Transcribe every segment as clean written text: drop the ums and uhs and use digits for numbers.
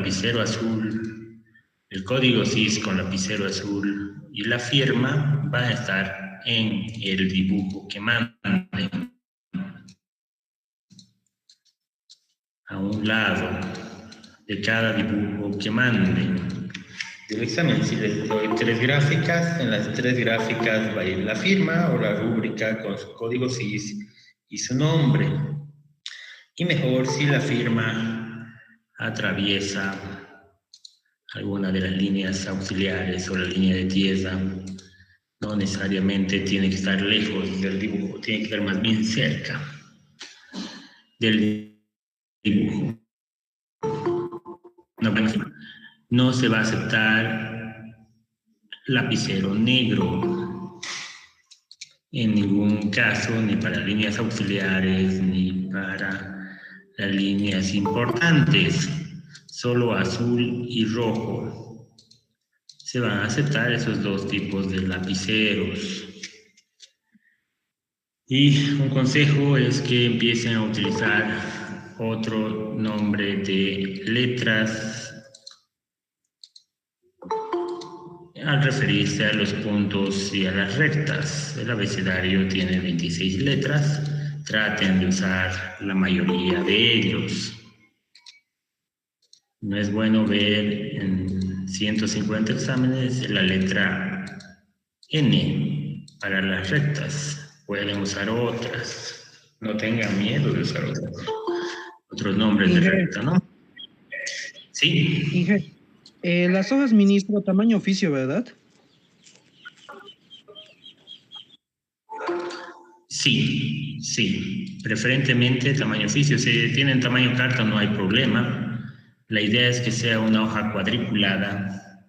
lapicero azul, el código CIS con lapicero azul y la firma va a estar en el dibujo que manden. A un lado de cada dibujo que manden. Del examen, si les doy 3 gráficas, en las 3 gráficas va a ir la firma o la rúbrica con su código CIS y su nombre. Y mejor si la firma atraviesa alguna de las líneas auxiliares o la línea de tierra, no necesariamente tiene que estar lejos del dibujo, tiene que estar más bien cerca del dibujo. No se va a aceptar lapicero negro en ningún caso, ni para líneas auxiliares, ni para las líneas importantes. Solo azul y rojo. Se van a aceptar esos dos tipos de lapiceros. Y un consejo es que empiecen a utilizar otro nombre de letras al referirse a los puntos y a las rectas. El abecedario tiene 26 letras. Traten de usar la mayoría de ellos. No es bueno ver en 150 exámenes la letra N para las rectas. Pueden usar otras. No tengan miedo de usar otros nombres de recta, ¿no? Sí. Inge, las hojas ministro, tamaño oficio, ¿verdad? Sí, sí. Preferentemente tamaño oficio. Si tienen tamaño carta no hay problema. La idea es que sea una hoja cuadriculada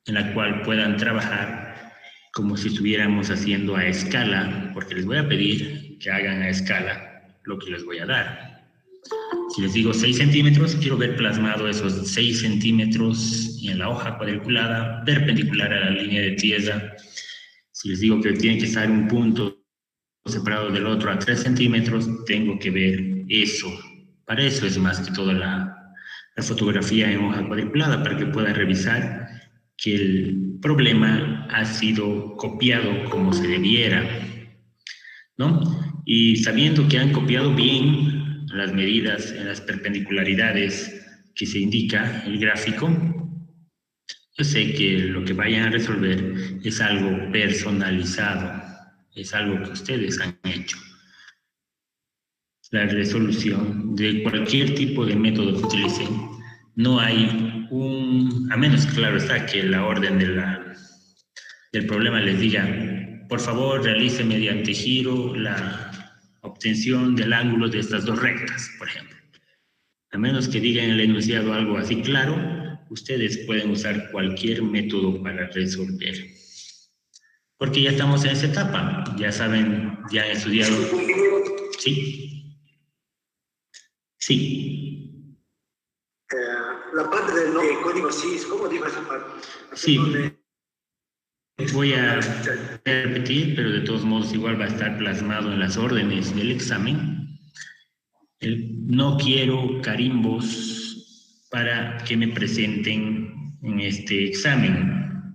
en la cual puedan trabajar como si estuviéramos haciendo a escala, porque les voy a pedir que hagan a escala lo que les voy a dar. Si les digo 6 centímetros, quiero ver plasmado esos 6 centímetros en la hoja cuadriculada, perpendicular a la línea de tierra. Si les digo que tiene que estar un punto separado del otro a 3 centímetros, tengo que ver eso. Para eso es más que todo la fotografía en hoja cuadriculada, para que puedan revisar que el problema ha sido copiado como se debiera, ¿no? Y sabiendo que han copiado bien las medidas en las perpendicularidades que se indica el gráfico, yo sé que lo que vayan a resolver es algo personalizado, es algo que ustedes han hecho. La resolución de cualquier tipo de método que utilicen, no hay a menos claro está que la orden del problema les diga, por favor realice mediante giro la obtención del ángulo de estas dos rectas, por ejemplo. A menos que diga en el enunciado algo así claro, ustedes pueden usar cualquier método para resolver. Porque ya estamos en esa etapa, ya saben, ya han estudiado. Sí. Sí. La parte del código CIS, ¿cómo digo esa parte? Sí. Voy a repetir, pero de todos modos igual va a estar plasmado en las órdenes del examen. No quiero carimbos para que me presenten en este examen.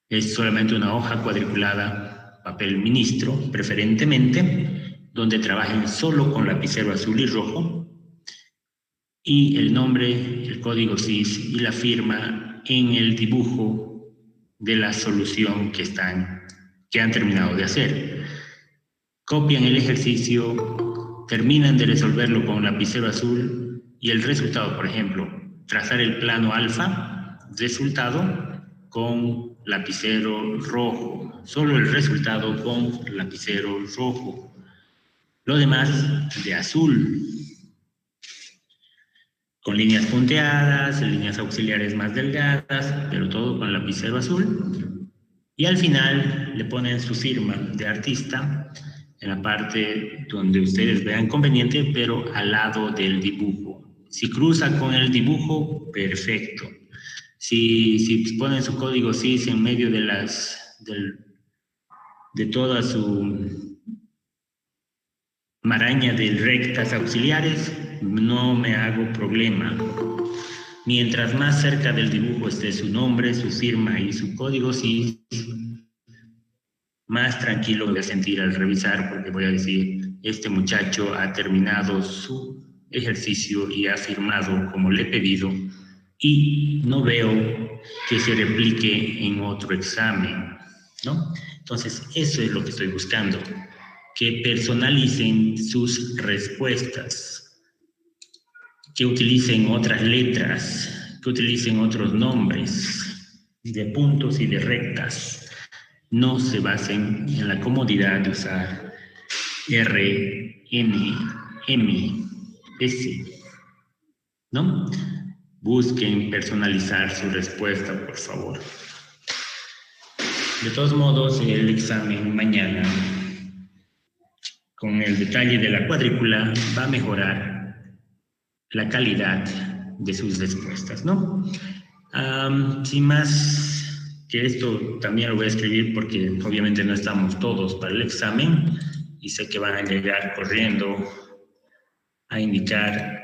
Es solamente una hoja cuadriculada, papel ministro, preferentemente, donde trabajen solo con lapicero azul y rojo, y el nombre, el código CIS y la firma en el dibujo de la solución que han terminado de hacer. Copian el ejercicio, terminan de resolverlo con lapicero azul y el resultado, por ejemplo, trazar el plano alfa, resultado con lapicero rojo, solo el resultado con lapicero rojo, lo demás de azul, con líneas punteadas, líneas auxiliares más delgadas, pero todo con lapicero azul. Y al final le ponen su firma de artista en la parte donde ustedes vean conveniente, pero al lado del dibujo. Si cruza con el dibujo, perfecto. Si ponen su código CIS en medio de toda su maraña de rectas auxiliares, no me hago problema. Mientras más cerca del dibujo esté su nombre, su firma y su código CIS, más tranquilo voy a sentir al revisar, porque voy a decir, este muchacho ha terminado su ejercicio y ha firmado como le he pedido, y no veo que se replique en otro examen, ¿no? Entonces, eso es lo que estoy buscando, que personalicen sus respuestas, que utilicen otras letras, que utilicen otros nombres de puntos y de rectas. No se basen en la comodidad de usar R, N, M, S, ¿no? Busquen personalizar su respuesta, por favor. De todos modos, el examen mañana, con el detalle de la cuadrícula, va a mejorar la calidad de sus respuestas, ¿no? Sin más que esto, también lo voy a escribir porque obviamente no estamos todos para el examen y sé que van a llegar corriendo a indicar,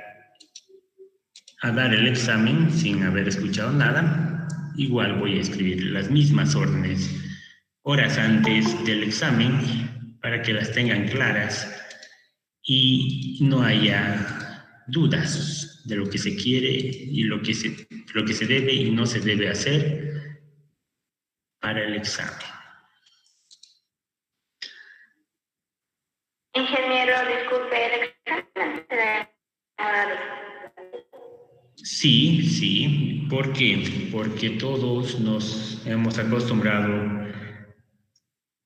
a dar el examen sin haber escuchado nada. Igual voy a escribir las mismas órdenes horas antes del examen para que las tengan claras y no haya dudas de lo que se quiere y lo que se debe y no se debe hacer para el examen. Ingeniero, disculpe, ¿el examen será? Sí, ¿por qué? Porque todos nos hemos acostumbrado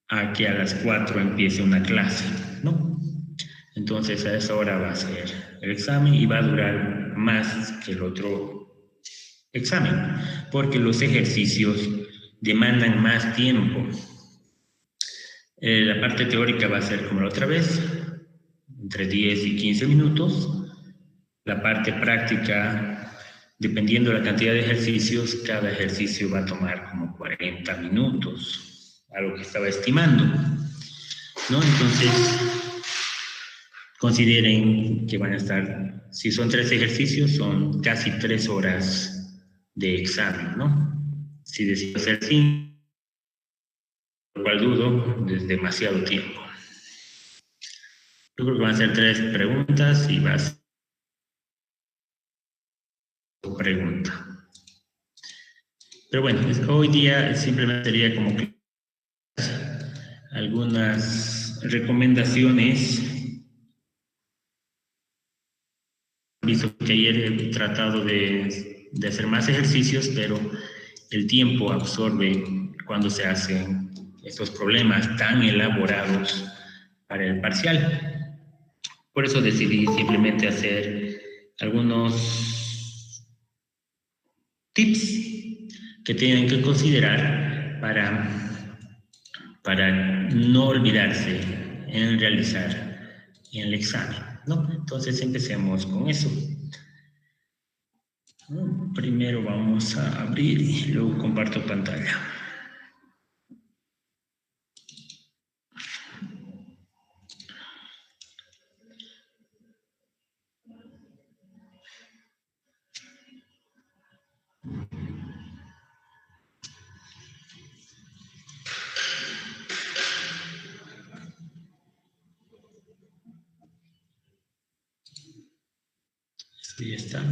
a que a las 4 empiece una clase, ¿no? Entonces a esa hora va a ser el examen y va a durar más que el otro examen, porque los ejercicios demandan más tiempo. La parte teórica va a ser como la otra vez, entre 10 y 15 minutos. La parte práctica, dependiendo de la cantidad de ejercicios, cada ejercicio va a tomar como 40 minutos, algo que estaba estimando, ¿no? Entonces, consideren que van a estar, si son 3 ejercicios, son casi 3 horas de examen, ¿no? Si decido hacer 5, lo cual dudo, es demasiado tiempo. Yo creo que van a ser 3 preguntas y vas a pregunta. Pero bueno, hoy día simplemente sería como que algunas recomendaciones. Visto que ayer he tratado de hacer más ejercicios, pero el tiempo absorbe cuando se hacen estos problemas tan elaborados para el parcial. Por eso decidí simplemente hacer algunos tips que tienen que considerar para no olvidarse en realizar el examen, ¿no? Entonces empecemos con eso. Primero vamos a abrir y luego comparto pantalla. Sí, ya está.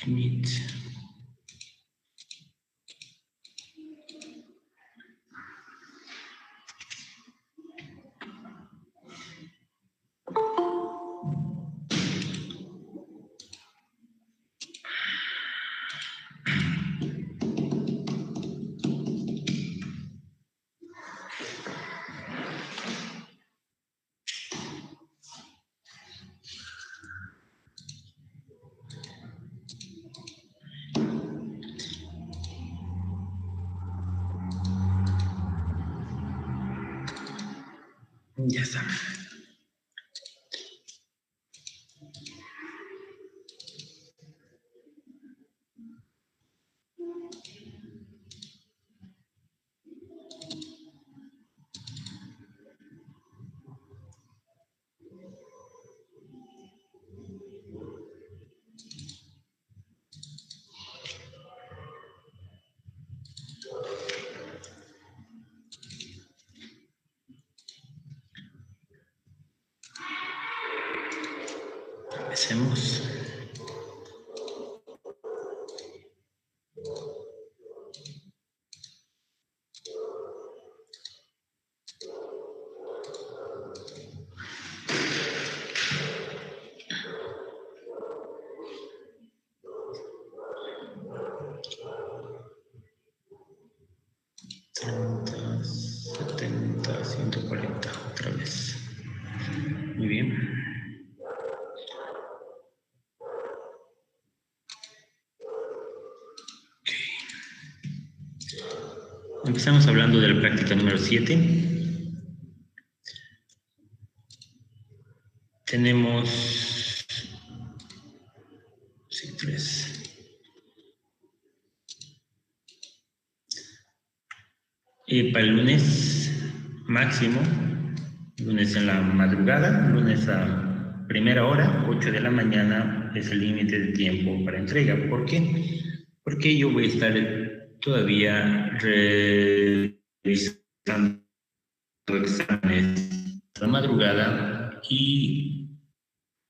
Meet. Ya está. Empecemos. Treinta, 70, 140, otra vez. Muy bien. Empezamos hablando de la práctica número 7. Tenemos 3. Para el lunes máximo, lunes en la madrugada, lunes a primera hora, 8 de la mañana es el límite de tiempo para entrega. ¿Por qué? Porque yo voy a estar todavía revisando exámenes a la madrugada y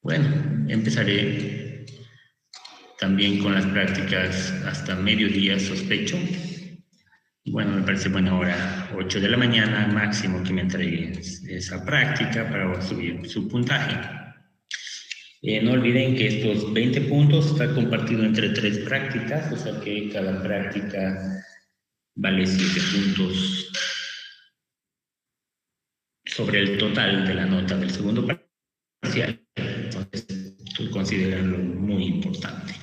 bueno, empezaré también con las prácticas hasta mediodía, sospecho. Bueno, me parece buena hora, 8 de la mañana máximo que me entreguen esa práctica para subir su puntaje. No olviden que estos 20 puntos están compartidos entre 3 prácticas, o sea que cada práctica vale 7 puntos sobre el total de la nota del segundo parcial. Entonces, considérenlo muy importante.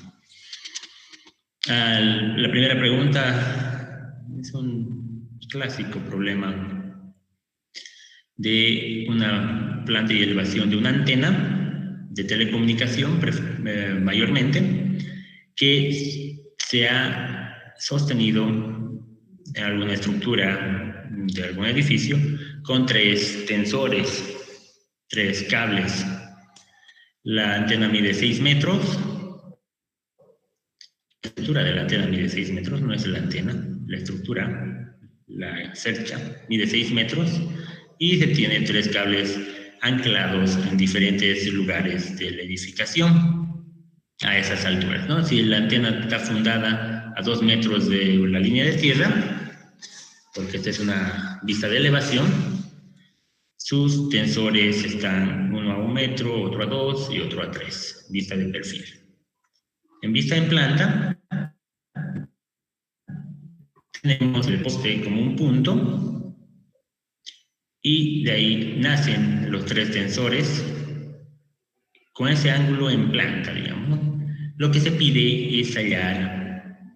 La primera pregunta es un clásico problema de una planta y elevación de una antena de telecomunicación, mayormente, que se ha sostenido en alguna estructura de algún edificio con 3 tensores, 3 cables. La antena mide 6 metros. La estructura de la antena mide 6 metros, no es la antena, la estructura, la cercha, mide 6 metros y se tiene 3 cables anclados en diferentes lugares de la edificación a esas alturas, ¿no? Si la antena está fundada a 2 metros de la línea de tierra, porque esta es una vista de elevación, sus tensores están uno a 1 metro, otro a 2 y otro a 3, vista de perfil. En vista en planta, tenemos el poste como un punto y de ahí nacen los 3 tensores con ese ángulo en planta, digamos, ¿no? Lo que se pide es hallar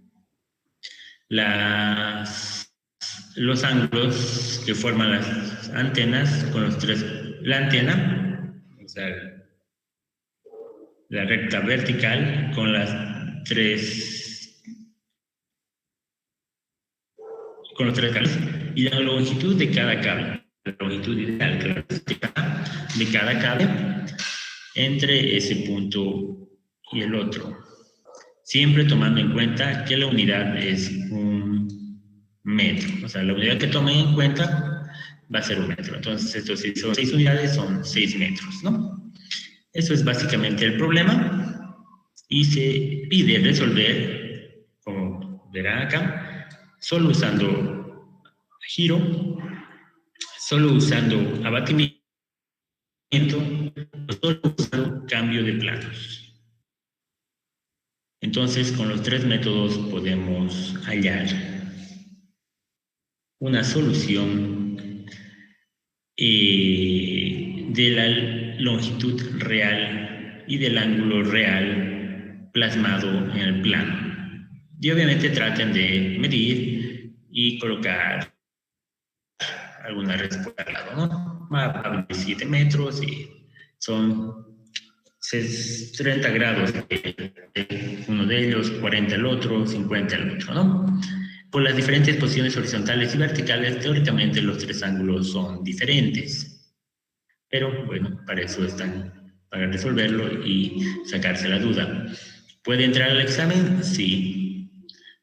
los ángulos que forman las antenas con los 3, la antena, o sea, la recta vertical con las 3, con los 3 cables y la longitud de cada cable, la longitud ideal de cada cable entre ese punto y el otro, siempre tomando en cuenta que la unidad es 1 metro, o sea, la unidad que tomen en cuenta va a ser 1 metro. Entonces, estos si son 6 unidades, son 6 metros, ¿no? Eso es básicamente el problema y se pide resolver, como verán acá, solo usando giro, solo usando abatimiento, solo usando cambio de planos. Entonces, con los 3 métodos podemos hallar una solución de la longitud real y del ángulo real plasmado en el plano. Y obviamente traten de medir y colocar alguna respuesta al lado, ¿no? Va a 27 metros y son 30 grados uno de ellos, 40 el otro, 50 el otro, ¿no? Por las diferentes posiciones horizontales y verticales, teóricamente los 3 ángulos son diferentes. Pero, bueno, para eso están, para resolverlo y sacarse la duda. ¿Puede entrar al examen? Sí.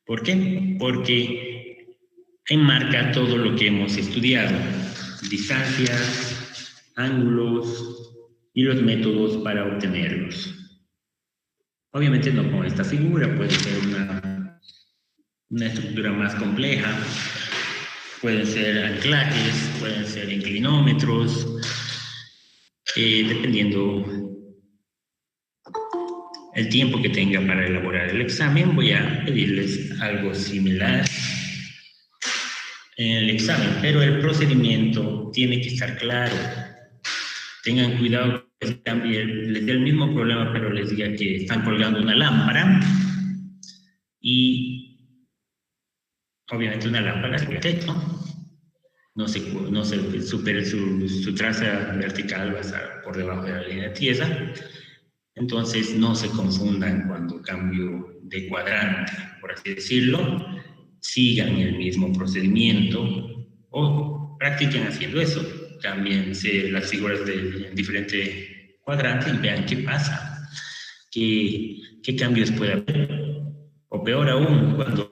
¿Por qué? Porque enmarca todo lo que hemos estudiado. Distancias, ángulos y los métodos para obtenerlos. Obviamente no con esta figura, puede ser una estructura más compleja, pueden ser anclajes, pueden ser inclinómetros, dependiendo el tiempo que tenga para elaborar el examen. Voy a pedirles algo similar en el examen, pero el procedimiento tiene que estar claro. Tengan cuidado que les dé el mismo problema, pero les diga que están colgando una lámpara y obviamente una lámpara es el techo, no se supere su traza vertical, va a estar por debajo de la línea de tierra. Entonces no se confundan cuando cambio de cuadrante, por así decirlo. Sigan el mismo procedimiento o practiquen haciendo eso. Cámbiense las figuras de diferente cuadrante y vean qué pasa, qué cambios puede haber. O peor aún, cuando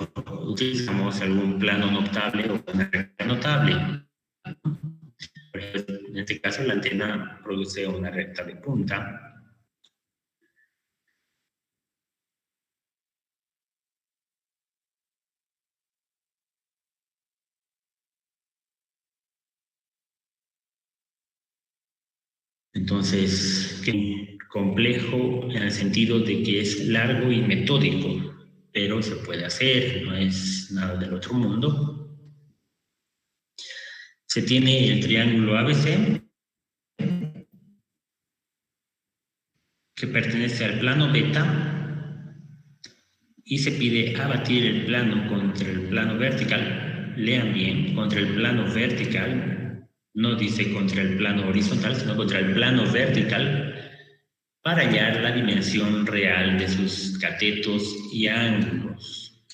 utilizamos algún plano notable o una recta notable. Por ejemplo, en este caso, la antena produce una recta de punta. Entonces, complejo en el sentido de que es largo y metódico, pero se puede hacer, no es nada del otro mundo. Se tiene el triángulo ABC, que pertenece al plano beta, y se pide abatir el plano contra el plano vertical. Lean bien, contra el plano vertical, no dice contra el plano horizontal, sino contra el plano vertical, para hallar la dimensión real de sus catetos y ángulos,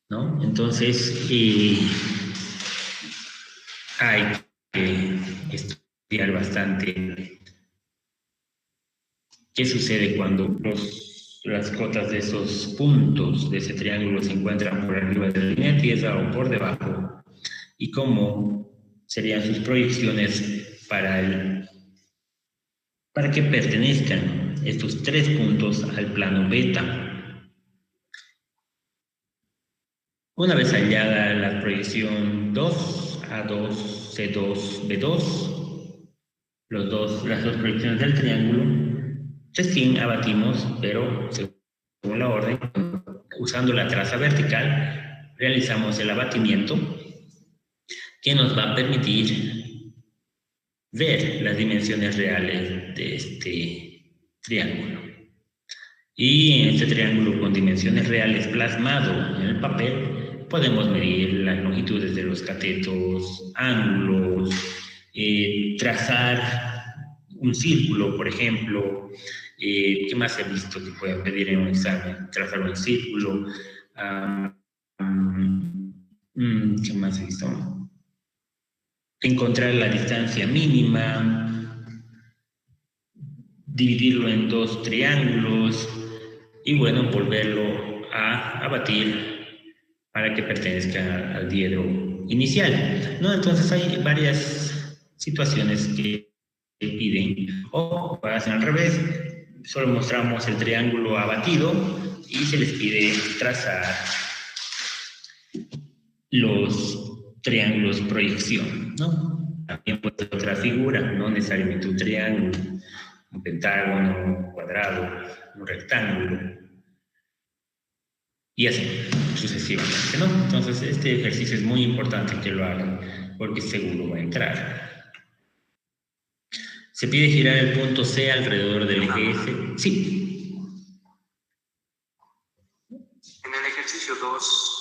¿no? Entonces, hay que estudiar bastante qué sucede cuando las cotas de esos puntos de ese triángulo se encuentran por arriba de la línea de tierra o por debajo, y cómo serían sus proyecciones para que pertenezcan estos tres puntos al plano beta. Una vez hallada la proyección 2, A2, C2, B2, las dos proyecciones del triángulo, recién abatimos, pero según la orden, usando la traza vertical, realizamos el abatimiento que nos va a permitir ver las dimensiones reales de este triángulo. Y en este triángulo con dimensiones reales plasmado en el papel, podemos medir las longitudes de los catetos, ángulos, trazar un círculo, por ejemplo. ¿Qué más he visto que pueden pedir en un examen? Trazar un círculo. ¿Qué más he visto? Encontrar la distancia mínima, dividirlo en dos triángulos y bueno, volverlo a abatir para que pertenezca al diedro inicial, ¿no? Entonces hay varias situaciones que piden, o hacen al revés, solo mostramos el triángulo abatido y se les pide trazar los triángulos proyección, ¿no? También puede ser otra figura, no necesariamente un triángulo, un pentágono, un cuadrado, un rectángulo, y así sucesivamente, ¿no? Entonces, este ejercicio es muy importante que lo hagan, porque seguro va a entrar. Se pide girar el punto C alrededor del eje S. Sí. En el ejercicio 2,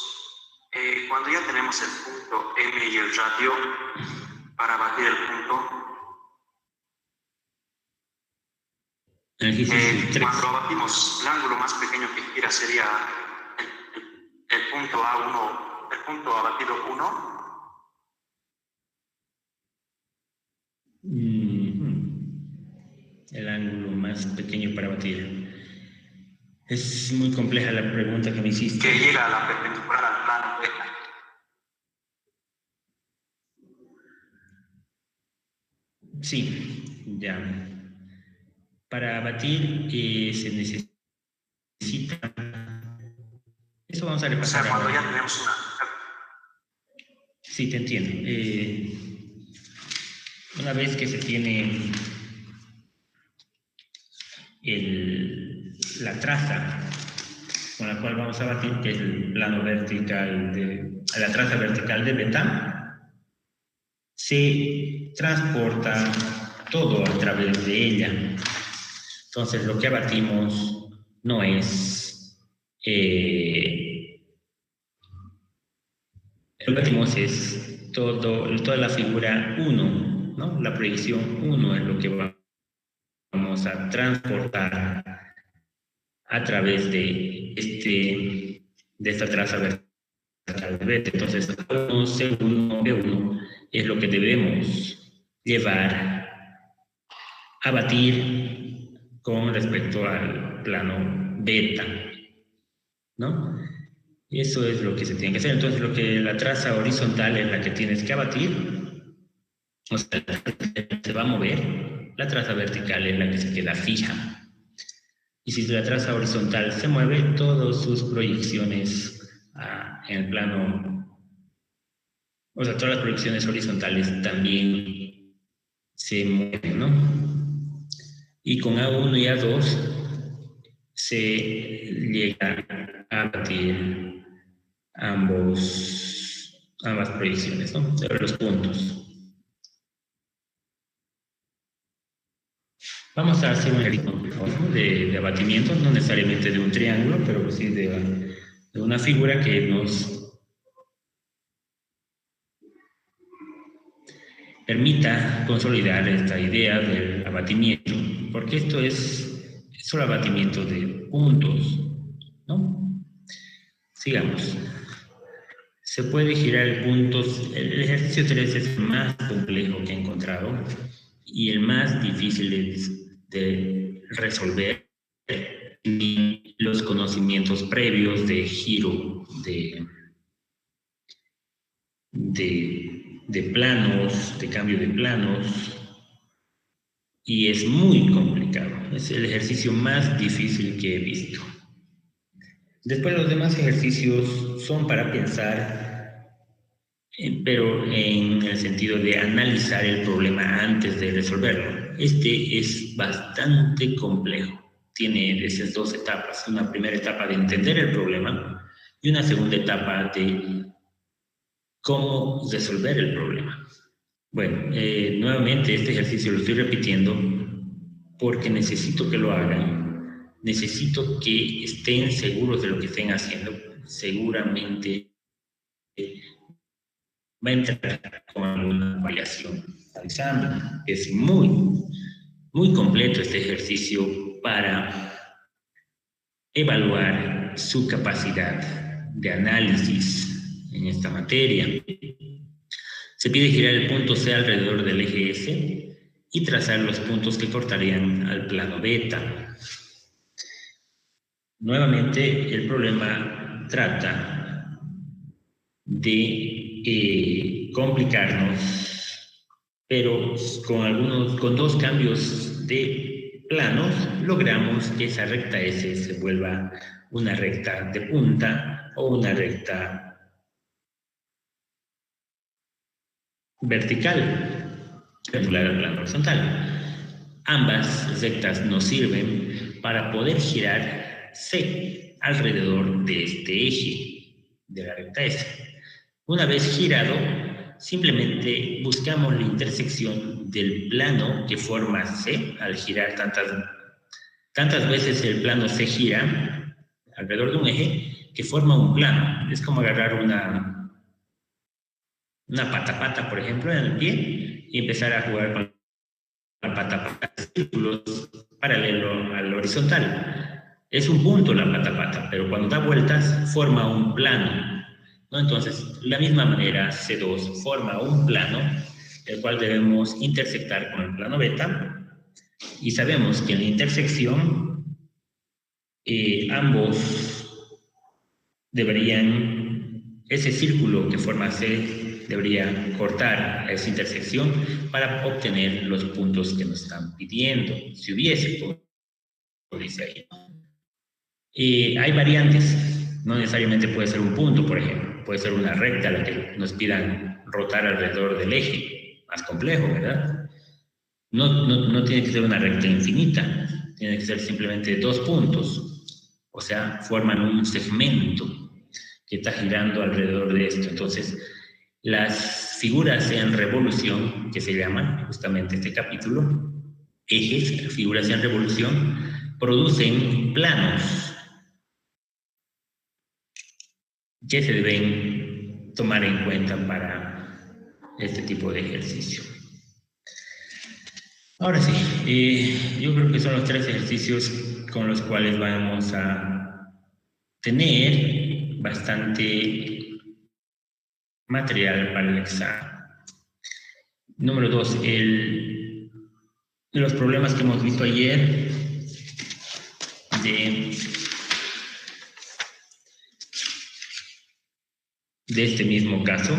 cuando ya tenemos el punto M y el radio, para batir el punto, cuando abatimos, el ángulo más pequeño que gira sería el punto A1, el punto abatido 1. El ángulo más pequeño para batir. Es muy compleja la pregunta que me hiciste. Que llega a la perpendicular al plano beta. Sí, ya. Para batir se necesita Eso vamos a O sea, repasar cuando ahora. ya tenemos una... Sí, te entiendo. Una vez que se tiene la traza con la cual vamos a batir, que es el plano vertical la traza vertical de beta, se transporta todo a través de ella. Entonces, lo que abatimos no es... lo que abatimos es toda la figura 1, ¿no? La proyección 1 es lo que vamos a transportar a través de esta traza vertical de beta. Entonces, C1, B1 es lo que debemos llevar a batir con respecto al plano beta, ¿no? Eso es lo que se tiene que hacer. Entonces, la traza horizontal es la que tienes que abatir, o sea, se va a mover. La traza vertical es la que se queda fija. Y si la traza horizontal se mueve, todas sus proyecciones en el plano, o sea, todas las proyecciones horizontales también se mueven, ¿no? Y con A1 y A2 se llega a batir ambas proyecciones, ¿no? De los puntos. Vamos a hacer un ejercicio de abatimiento, no necesariamente de un triángulo, pero sí de una figura que nos permita consolidar esta idea del abatimiento, porque esto es solo abatimiento de puntos, ¿no? Sigamos. Se puede girar puntos. El ejercicio 3 es el más complejo que he encontrado y el más difícil de resolver y los conocimientos previos de giro de planos, de cambio de planos, y es muy complicado. Es el ejercicio más difícil que he visto. Después los demás ejercicios son para pensar, pero en el sentido de analizar el problema antes de resolverlo. Este es bastante complejo. Tiene esas dos etapas. Una primera etapa de entender el problema y una segunda etapa de cómo resolver el problema. Bueno, nuevamente este ejercicio lo estoy repitiendo porque necesito que lo hagan. Necesito que estén seguros de lo que estén haciendo. Seguramente va a entrar con alguna variación al examen. Es muy, muy completo este ejercicio para evaluar su capacidad de análisis en esta materia. Se pide girar el punto C alrededor del eje S y trazar los puntos que cortarían al plano beta. Nuevamente, el problema trata de complicarnos, pero con dos cambios de planos logramos que esa recta S se vuelva una recta de punta o una recta vertical, perpendicular al plano horizontal. Ambas rectas nos sirven para poder girar C alrededor de este eje de la recta S. Una vez girado, simplemente buscamos la intersección del plano que forma C. Al girar tantas veces el plano C gira alrededor de un eje que forma un plano. Es como agarrar una pata, por ejemplo, en el pie y empezar a jugar con la pata, círculos paralelo al horizontal. Es un punto la pata, pero cuando da vueltas forma un plano, ¿no? Entonces, de la misma manera, C2 forma un plano, el cual debemos intersectar con el plano beta, y sabemos que en la intersección ambos ese círculo que forma C debería cortar esa intersección para obtener los puntos que nos están pidiendo, si hubiese, como dice ahí. Hay variantes No necesariamente puede ser un punto, por ejemplo. Puede ser una recta la que nos pidan rotar alrededor del eje. Más complejo, ¿verdad? No tiene que ser una recta infinita. Tiene que ser simplemente dos puntos. O sea, forman un segmento que está girando alrededor de esto. Entonces, las figuras en revolución, que se llaman justamente este capítulo, ejes, figuras en revolución, producen planos que se deben tomar en cuenta para este tipo de ejercicio. Ahora sí, yo creo que son los 3 ejercicios con los cuales vamos a tener bastante material para el examen. Número 2, los problemas que hemos visto ayer de este mismo caso,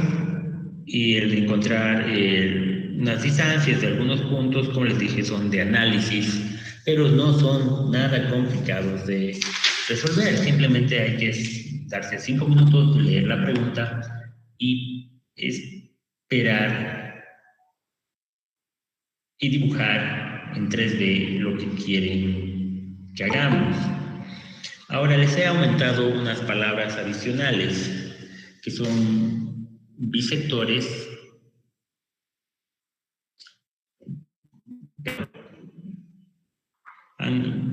y el de encontrar unas distancias de algunos puntos, como les dije, son de análisis, pero no son nada complicados de resolver. Simplemente hay que darse 5 minutos, leer la pregunta y esperar y dibujar en 3D lo que quieren que hagamos. Ahora les he aumentado unas palabras adicionales que son bisectores,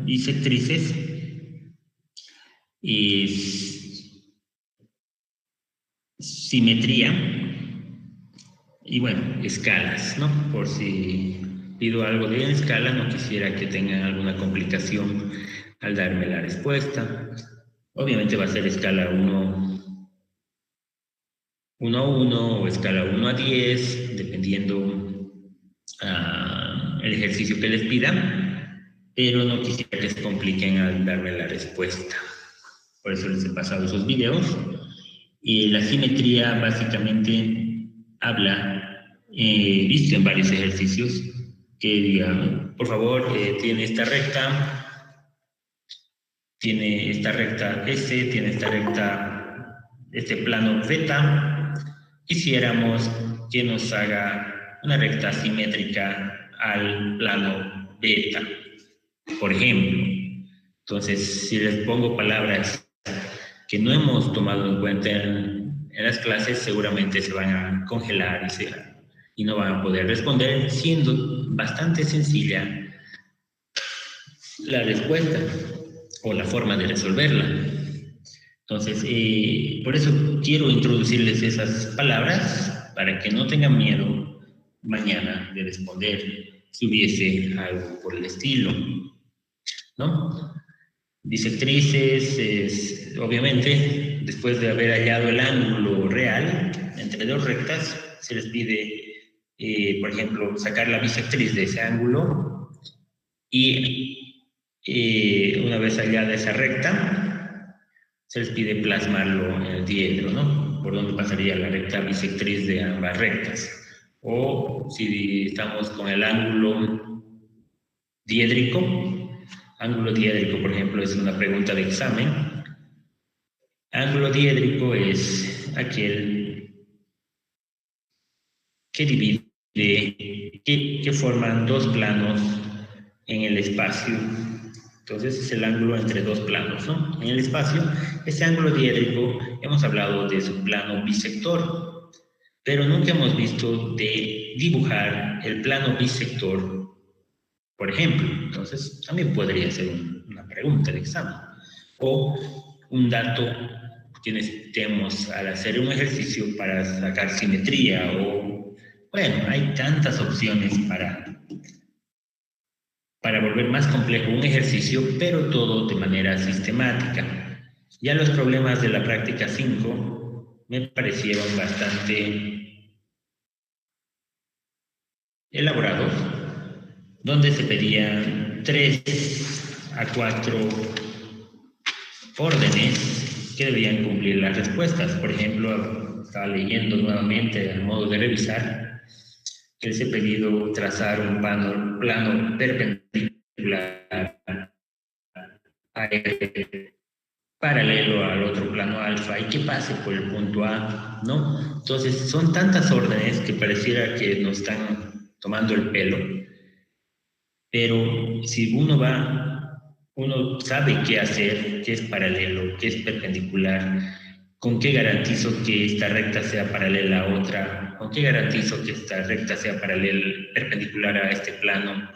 bisectrices y simetría y bueno, escalas, ¿no? Por si pido algo de escala, no quisiera que tengan alguna complicación al darme la respuesta. Obviamente va a ser escala 1 a 1 o escala 1 a 10, dependiendo el ejercicio que les pida, pero no quisiera que se compliquen al darme la respuesta. Por eso les he pasado esos videos. Y la simetría básicamente habla, visto en varios ejercicios, que digan, por favor, tiene esta recta S, tiene esta recta, este plano beta. Quisiéramos que nos haga una recta simétrica al plano beta, por ejemplo. Entonces, si les pongo palabras que no hemos tomado en cuenta en las clases, seguramente se van a congelar y no van a poder responder, siendo bastante sencilla la respuesta o la forma de resolverla. Entonces, por eso quiero introducirles esas palabras para que no tengan miedo mañana de responder si hubiese algo por el estilo, ¿no? Bisectrices, obviamente, después de haber hallado el ángulo real entre dos rectas, se les pide, por ejemplo, sacar la bisectriz de ese ángulo y una vez hallada esa recta, se les pide plasmarlo en el diedro, ¿no? Por donde pasaría la recta bisectriz de ambas rectas. O si estamos con el ángulo diédrico, por ejemplo, es una pregunta de examen. Ángulo diédrico es aquel que divide, que forman dos planos en el espacio. Entonces es el ángulo entre dos planos, ¿no? En el espacio, ese ángulo diédrico, hemos hablado de su plano bisector, pero nunca hemos visto de dibujar el plano bisector, por ejemplo. Entonces también podría ser una pregunta de examen. O un dato que necesitemos al hacer un ejercicio para sacar simetría o... Bueno, hay tantas opciones para volver más complejo un ejercicio, pero todo de manera sistemática. Ya los problemas de la práctica 5 me parecieron bastante elaborados, donde se pedían 3 a 4 órdenes que debían cumplir las respuestas. Por ejemplo, estaba leyendo nuevamente al modo de revisar que les he pedido trazar un plano perpendicular a paralelo al otro plano alfa y que pase por el punto A, ¿no? Entonces, son tantas órdenes que pareciera que nos están tomando el pelo, pero si uno sabe qué hacer, qué es paralelo, qué es perpendicular, con qué garantizo que esta recta sea paralela a otra, con qué garantizo que esta recta sea perpendicular a este plano,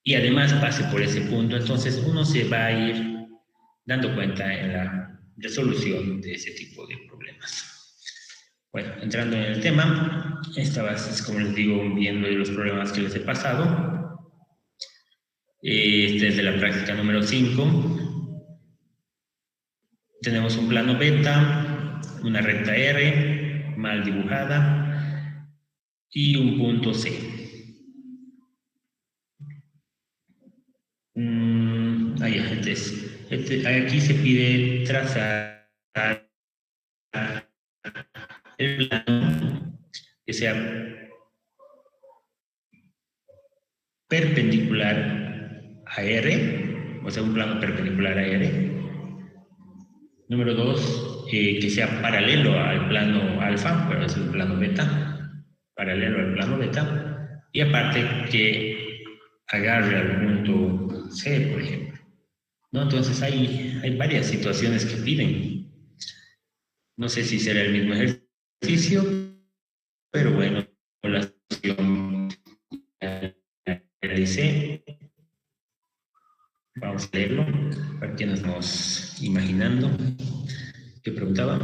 y además pase por ese punto, entonces uno se va a ir dando cuenta en la resolución de ese tipo de problemas. Bueno, entrando en el tema, esta es, como les digo, viendo los problemas que les he pasado. Este es de la práctica número 5. Tenemos un plano beta, una recta R mal dibujada y un punto C. Aquí se pide trazar el plano que sea perpendicular a R, o sea, un plano perpendicular a R. Número 2, que sea paralelo al plano alfa, pero es el plano beta, paralelo al plano beta, y aparte que agarre al punto C, por ejemplo. ¿No? Entonces hay varias situaciones que piden. No sé si será el mismo ejercicio, pero bueno, la solución la realicé. Vamos a leerlo para que nos estamos imaginando. ¿Qué preguntaba?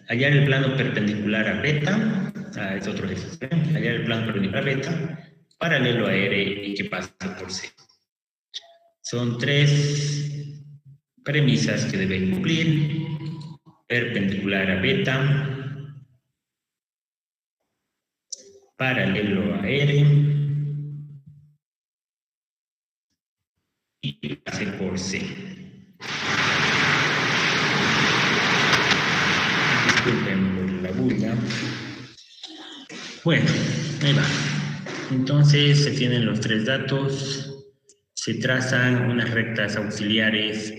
Hallar el plano perpendicular a beta, es otro ejercicio, hallar el plano perpendicular a beta, paralelo a R y que pase por C. Son 3 premisas que deben cumplir: perpendicular a beta, paralelo a R y que pase por C. Disculpen por la bulla. Bueno, ahí va. Entonces se tienen los 3 datos. Se trazan unas rectas auxiliares.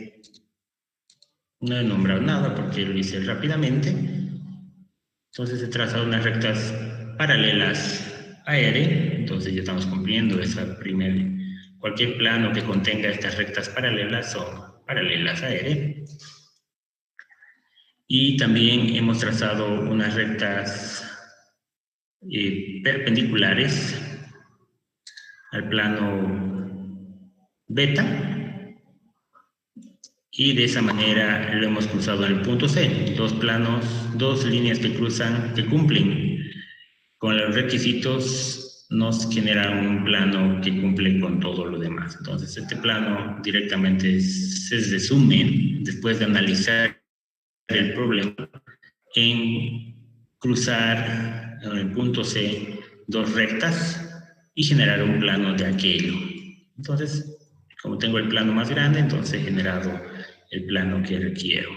No he nombrado nada porque lo hice rápidamente. Entonces se trazan unas rectas paralelas a R. Entonces ya estamos cumpliendo esa primera. Cualquier plano que contenga estas rectas paralelas son paralelas a R. Y también hemos trazado unas rectas perpendiculares al plano beta, y de esa manera lo hemos cruzado en el punto C. 2 planos, 2 líneas que cruzan, que cumplen con los requisitos, nos generan un plano que cumple con todo lo demás. Entonces este plano directamente se resume, después de analizar el problema, en cruzar en el punto C 2 rectas y generar un plano de aquello. Entonces, como tengo el plano más grande, entonces he generado el plano que requiero.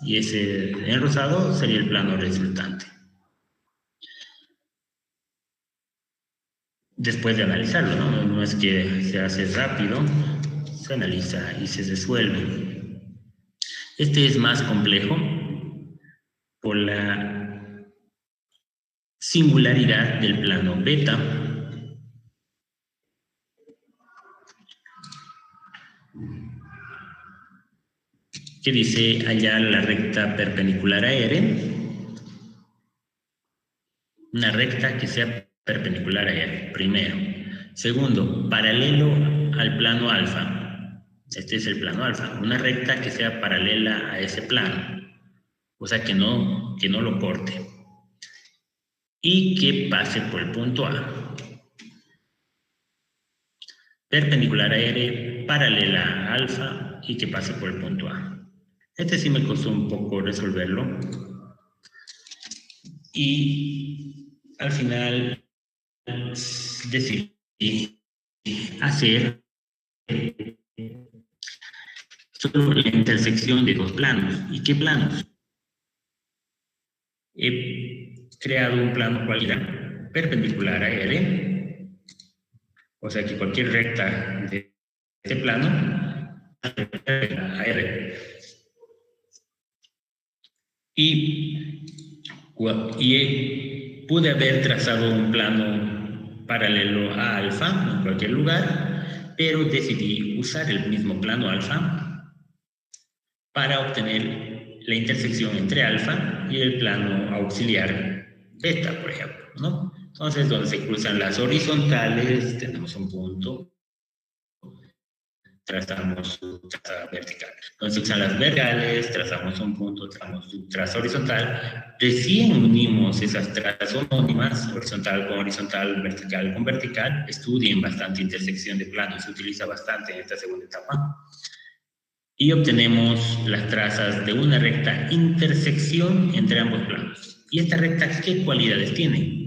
Y ese en rosado sería el plano resultante. Después de analizarlo, ¿no? No es que se hace rápido, se analiza y se resuelve. Este es más complejo por la singularidad del plano beta. Que dice hallar la recta perpendicular a R, una recta que sea perpendicular a R, primero. Segundo, paralelo al plano alfa. Este es el plano alfa. Una recta que sea paralela a ese plano, o sea que no lo corte. Y que pase por el punto A. Perpendicular a R, paralela a alfa y que pase por el punto A. Este sí me costó un poco resolverlo. Y al final decidí hacer solo la intersección de 2 planos. ¿Y qué planos? He creado un plano cualquiera perpendicular a R, o sea que cualquier recta de este plano a R. y pude haber trazado un plano paralelo a alfa en cualquier lugar, pero decidí usar el mismo plano alfa para obtener la intersección entre alfa y el plano auxiliar beta, por ejemplo, ¿no? Entonces, donde se cruzan las horizontales, tenemos un punto, trazamos su traza vertical. Donde se cruzan las verticales, trazamos un punto, trazamos su traza horizontal. Recién unimos esas trazas homónimas, horizontal con horizontal, vertical con vertical. Estudien bastante intersección de planos, se utiliza bastante en esta segunda etapa. Y obtenemos las trazas de una recta intersección entre ambos planos. ¿Y esta recta qué cualidades tiene?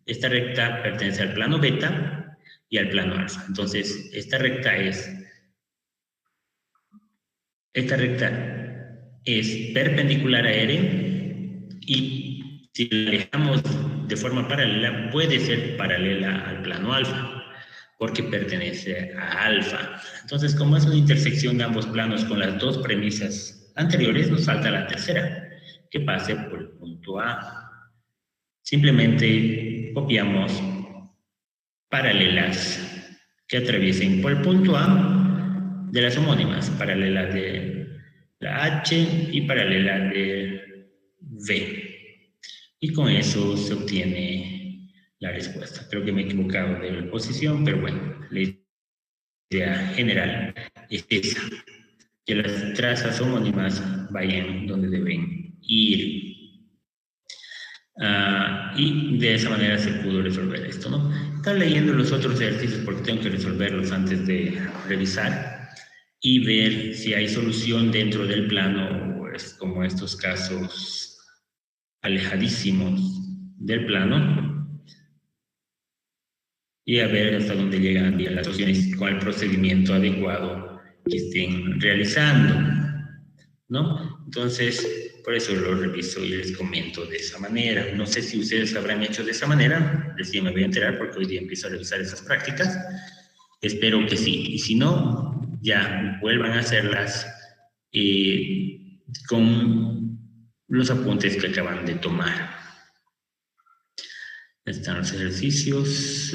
Esta recta pertenece al plano beta y al plano alfa. Entonces, esta recta es perpendicular a R y si la alejamos de forma paralela, puede ser paralela al plano alfa, porque pertenece a alfa. Entonces, como es una intersección de ambos planos con las dos premisas anteriores, nos falta la tercera, que pase por el punto A. Simplemente copiamos paralelas que atraviesen por el punto A de las homónimas, paralela de la H y paralela de V. Y con eso se obtiene la respuesta. Creo que me he equivocado de la posición, pero bueno, la idea general es esa, que las trazas homónimas vayan donde deben ir. Y de esa manera se pudo resolver esto, ¿no? Estaba leyendo los otros ejercicios porque tengo que resolverlos antes de revisar y ver si hay solución dentro del plano, o es como estos casos alejadísimos del plano, y a ver hasta dónde llegan las soluciones con el procedimiento adecuado que estén realizando, ¿no? Entonces, por eso lo reviso y les comento de esa manera. No sé si ustedes lo habrán hecho de esa manera, recién me voy a enterar porque hoy día empiezo a revisar esas prácticas. Espero que sí, y si no, ya vuelvan a hacerlas con los apuntes que acaban de tomar. Están los ejercicios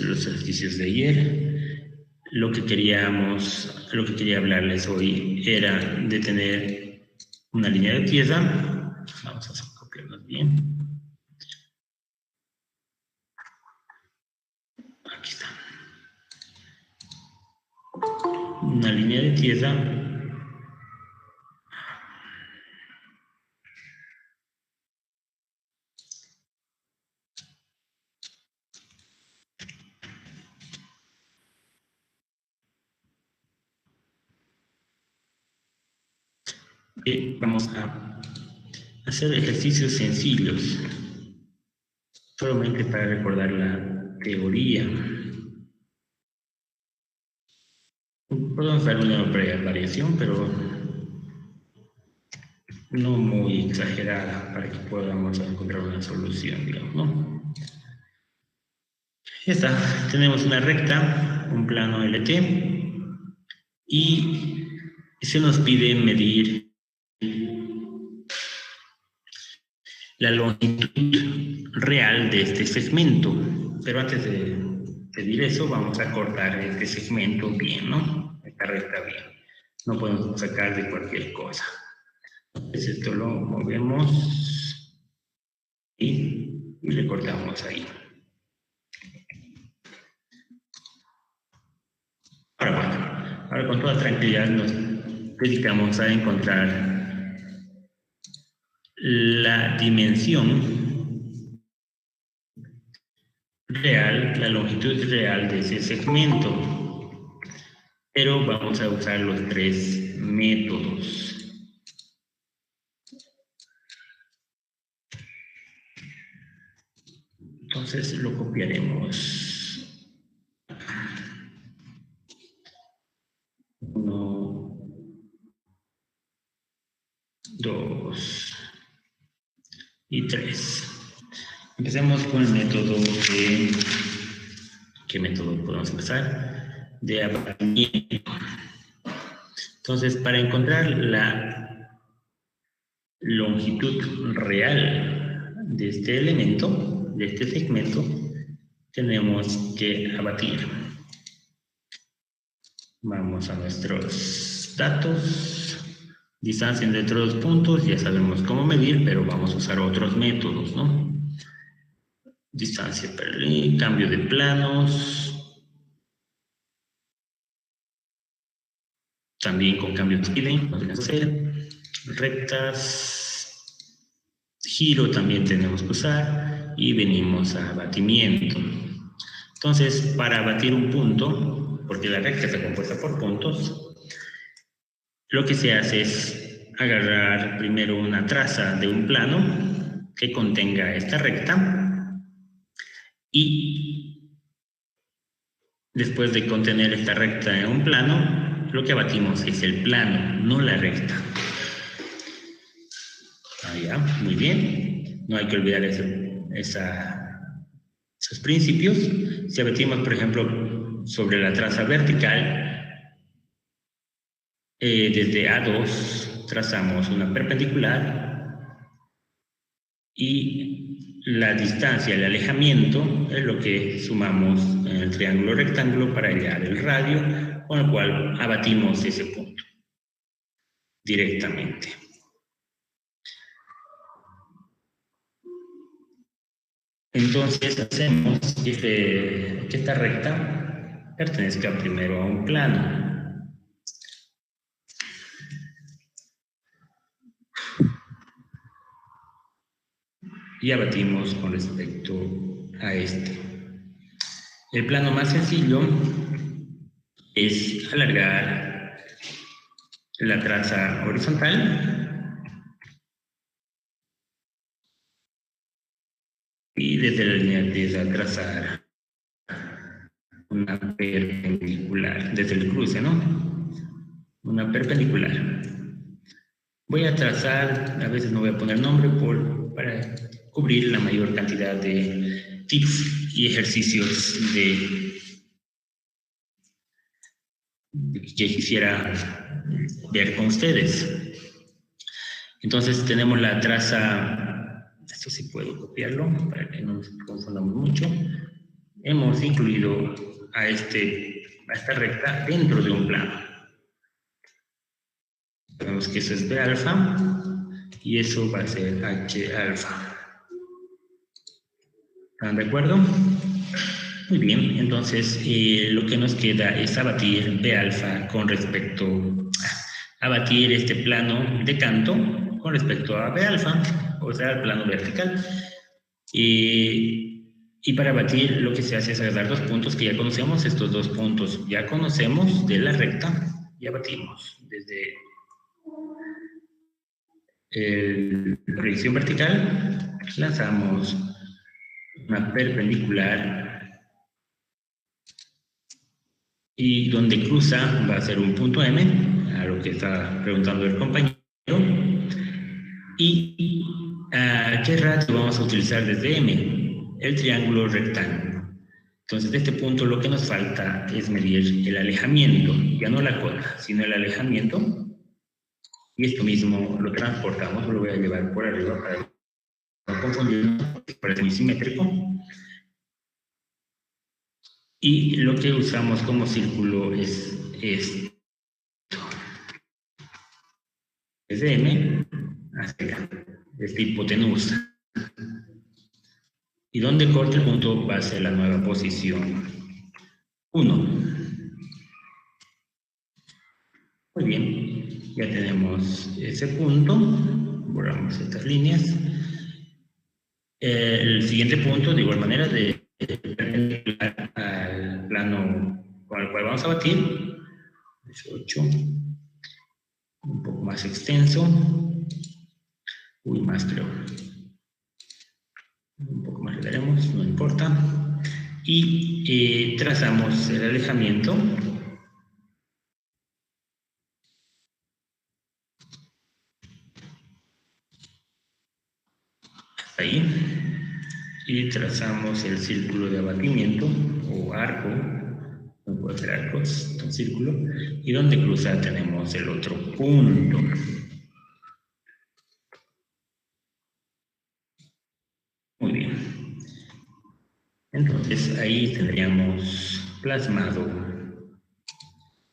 de ayer. Lo que quería hablarles hoy era de tener una línea de tierra. Vamos a copiarnos bien. Aquí está. Una línea de tierra vamos a hacer ejercicios sencillos, solamente para recordar la teoría. Podemos dar una breve variación, pero no muy exagerada para que podamos encontrar una solución, digamos, ¿no? Ya está, tenemos una recta, un plano LT, y se nos pide medir la longitud real de este segmento. Pero antes de pedir eso, vamos a cortar este segmento bien, ¿no? Esta recta bien. No podemos sacar de cualquier cosa. Entonces esto lo movemos y le cortamos ahí. Ahora con toda tranquilidad nos dedicamos a encontrar la dimensión real, la longitud real de ese segmento, pero vamos a usar los tres métodos. Entonces lo copiaremos. 1, 2 y 3. Empecemos con el método de... ¿Qué método podemos empezar? De aplanamiento. Entonces, para encontrar la longitud real de este elemento, de este segmento, tenemos que abatir. Vamos a nuestros datos. Distancia entre dos puntos, ya sabemos cómo medir, pero vamos a usar otros métodos, ¿no? Distancia per línea, cambio de planos. También con cambio de feeling, podemos hacer rectas. Giro también tenemos que usar. Y venimos a abatimiento. Entonces, para abatir un punto, porque la recta está compuesta por puntos, lo que se hace es agarrar primero una traza de un plano que contenga esta recta y después de contener esta recta en un plano, lo que abatimos es el plano, no la recta. Ya, muy bien. No hay que olvidar esos principios. Si abatimos, por ejemplo, sobre la traza vertical, desde A2 trazamos una perpendicular y la distancia, el alejamiento, es lo que sumamos en el triángulo rectángulo para hallar el radio, con el cual abatimos ese punto directamente. Entonces hacemos que esta recta pertenezca primero a un plano. Y abatimos con respecto a este. El plano más sencillo es alargar la traza horizontal y desde la línea empieza a trazar una perpendicular, desde el cruce, ¿no? Una perpendicular. Voy a trazar, a veces no voy a poner nombre para cubrir la mayor cantidad de tips y ejercicios que quisiera ver con ustedes. Entonces tenemos la traza, esto sí puedo copiarlo para que no nos confundamos mucho. Hemos incluido a esta recta dentro de un plano. Sabemos que eso es B alfa y eso va a ser H alfa. ¿Están de acuerdo? Muy bien, entonces lo que nos queda es abatir B alfa con respecto a abatir este plano de canto con respecto a B alfa, o sea, el plano vertical. Y para abatir lo que se hace es agarrar dos puntos que ya conocemos, estos dos puntos ya conocemos de la recta y abatimos desde la proyección vertical, lanzamos una perpendicular y donde cruza va a ser un punto M, a lo que está preguntando el compañero, y ¿a qué radio vamos a utilizar desde M? El triángulo rectángulo. Entonces de este punto lo que nos falta es medir el alejamiento, ya no la cola, sino el alejamiento, y esto mismo lo transportamos, lo voy a llevar por arriba para no confundirnos, parece muy simétrico. Y lo que usamos como círculo es esto. Desde M hacia esta hipotenusa. Y donde corte el punto va a ser la nueva posición 1. Muy bien, ya tenemos ese punto. Borramos estas líneas. El siguiente punto, de igual manera, al plano con el cual vamos a batir, 18, un poco más extenso, más creo, un poco más le daremos, no importa, y trazamos el alejamiento, ahí, y trazamos el círculo de abatimiento o arco, no puede ser arcos, un círculo, y donde cruza tenemos el otro punto. Entonces ahí tendríamos plasmado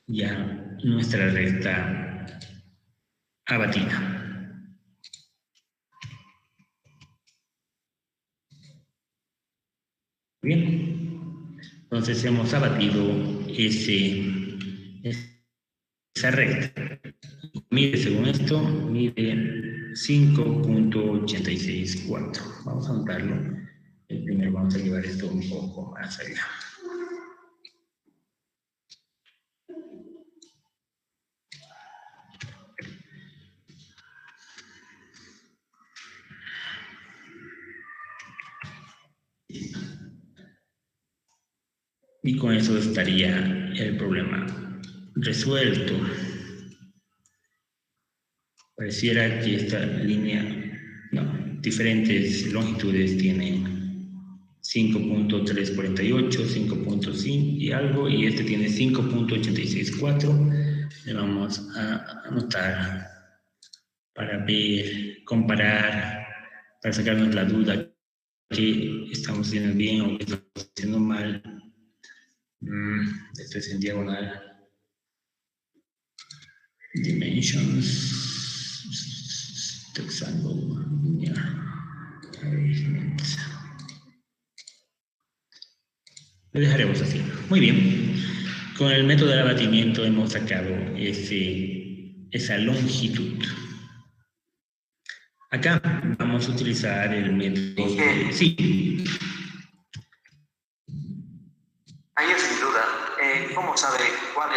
ya nuestra recta abatida. Bien, entonces hemos abatido esa recta. Mide, según esto, mide 5.864. Vamos a anotarlo. Primero vamos a llevar esto un poco más allá. Y con eso estaría el problema resuelto. Pareciera que esta línea, no, diferentes longitudes tienen 5.348, 5.5 y algo, y este tiene 5.864. Le vamos a anotar para ver, comparar, para sacarnos la duda que estamos haciendo bien o que estamos haciendo mal. Esto es en diagonal. Dimensions, texangle, linear arrangement. Lo dejaremos así. Muy bien. Con el método de abatimiento hemos sacado esa longitud. Acá vamos a utilizar el método. Sí. Ahí es mi duda. ¿Cómo sabe cuál de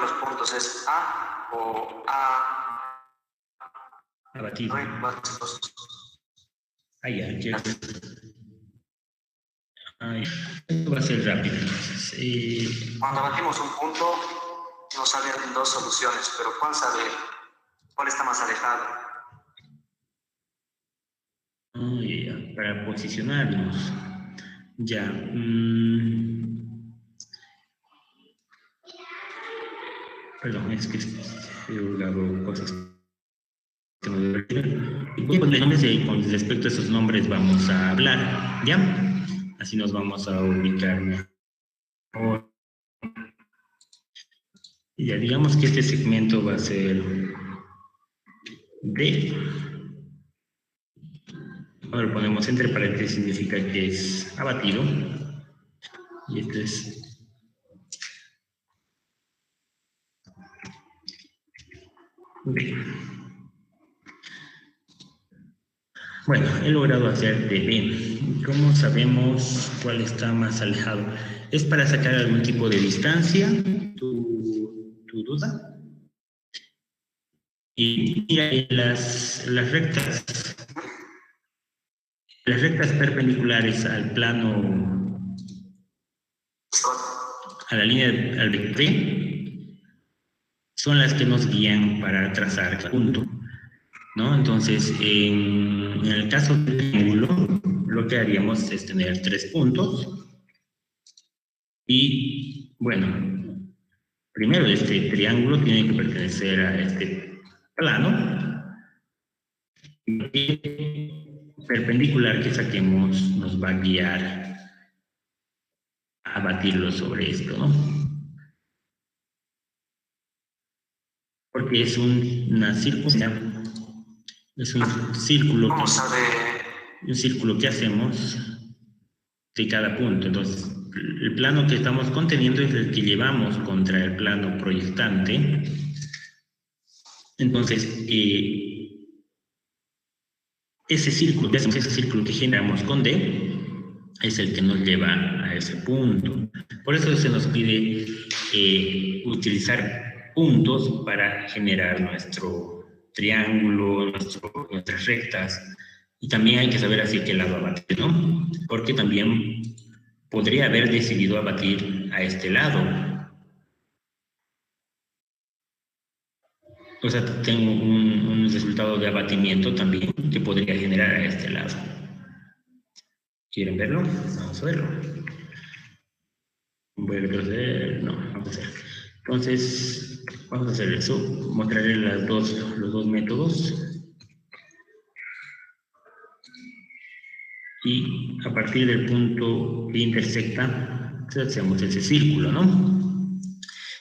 los puntos es A o A? Abatido. Ahí, aquí. Esto va a ser rápido. Cuando abatimos un punto, nos salen dos soluciones, pero ¿cuál está más alejado? Para posicionarnos. Ya. Perdón, es que he dado cosas que no debería. Y con respecto a esos nombres vamos a hablar, ¿ya? Así nos vamos a ubicar mejor. Y ya digamos que este segmento va a ser D. Ahora lo ponemos entre paréntesis, significa que es abatido. Y este es B. Bueno, he logrado hacer de B. ¿Cómo sabemos cuál está más alejado? ¿Es para sacar algún tipo de distancia? ¿Tu duda? Y mira, las rectas perpendiculares al plano, a la línea, al vector, son las que nos guían para trazar el punto, ¿no? Entonces, en el caso del triángulo, lo que haríamos es tener 3 puntos. Y, bueno, primero este triángulo tiene que pertenecer a este plano. Y perpendicular que saquemos nos va a guiar a batirlo sobre esto, ¿no? Porque es una circunstancia, es un círculo. ¿Cómo sabe? Un círculo que hacemos de cada punto. Entonces, el plano que estamos conteniendo es el que llevamos contra el plano proyectante. Entonces, ese círculo que generamos con D es el que nos lleva a ese punto. Por eso se nos pide utilizar puntos para generar nuestro triángulo, nuestras rectas. Y también hay que saber hacia qué lado abatir, ¿no? Porque también podría haber decidido abatir a este lado. O sea, tengo un resultado de abatimiento también que podría generar a este lado. ¿Quieren verlo? Vamos a verlo. Voy a retroceder. No, vamos a hacer. Entonces, vamos a hacer eso. Mostraré los dos métodos. Y a partir del punto que intersecta, hacemos ese círculo, ¿no?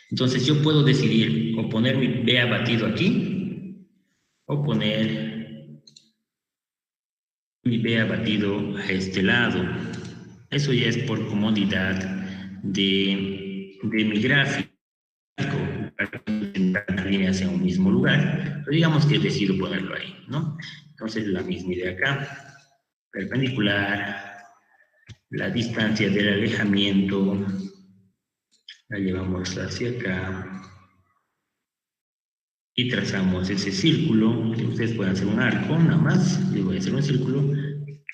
Entonces yo puedo decidir o poner mi B abatido aquí, o poner mi B abatido a este lado. Eso ya es por comodidad de mi gráfico, para que las líneas en un mismo lugar, pero digamos que decido ponerlo ahí, ¿no? Entonces la misma idea acá, perpendicular, la distancia del alejamiento, la llevamos hacia acá, y trazamos ese círculo, que ustedes pueden hacer un arco, nada más, yo voy a hacer un círculo,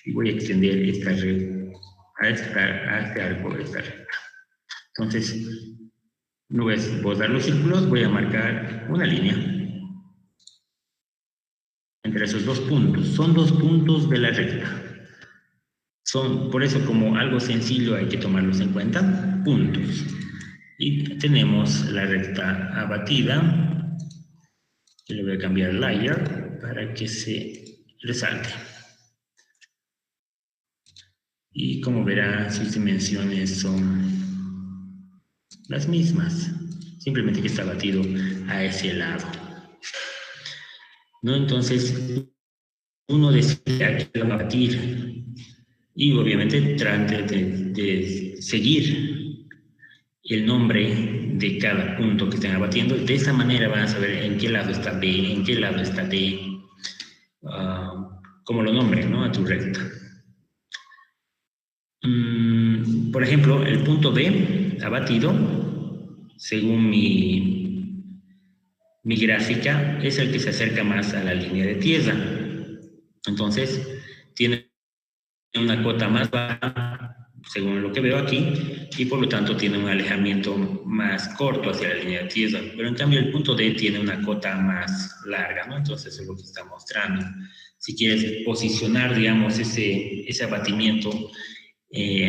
y voy a extender esta red, a este arco, a esta recta. Entonces, no voy a bordar los círculos, voy a marcar una línea entre esos dos puntos. Son dos puntos de la recta. Por eso, como algo sencillo, hay que tomarlos en cuenta, puntos. Y tenemos la recta abatida. Yo le voy a cambiar layer para que se resalte. Y como verán, sus dimensiones son las mismas, simplemente que está batido a ese lado, ¿no? Entonces, uno decide a qué va a batir y obviamente trate de seguir el nombre de cada punto que estén abatiendo. De esa manera van a saber en qué lado está B, en qué lado está D, como lo nombren, ¿no? A tu recta. Por ejemplo, el punto B abatido, según mi gráfica, es el que se acerca más a la línea de tierra. Entonces, tiene una cota más baja, según lo que veo aquí, y por lo tanto tiene un alejamiento más corto hacia la línea de tierra. Pero en cambio el punto D tiene una cota más larga, ¿no? Entonces eso es lo que está mostrando. Si quieres posicionar, digamos, ese abatimiento,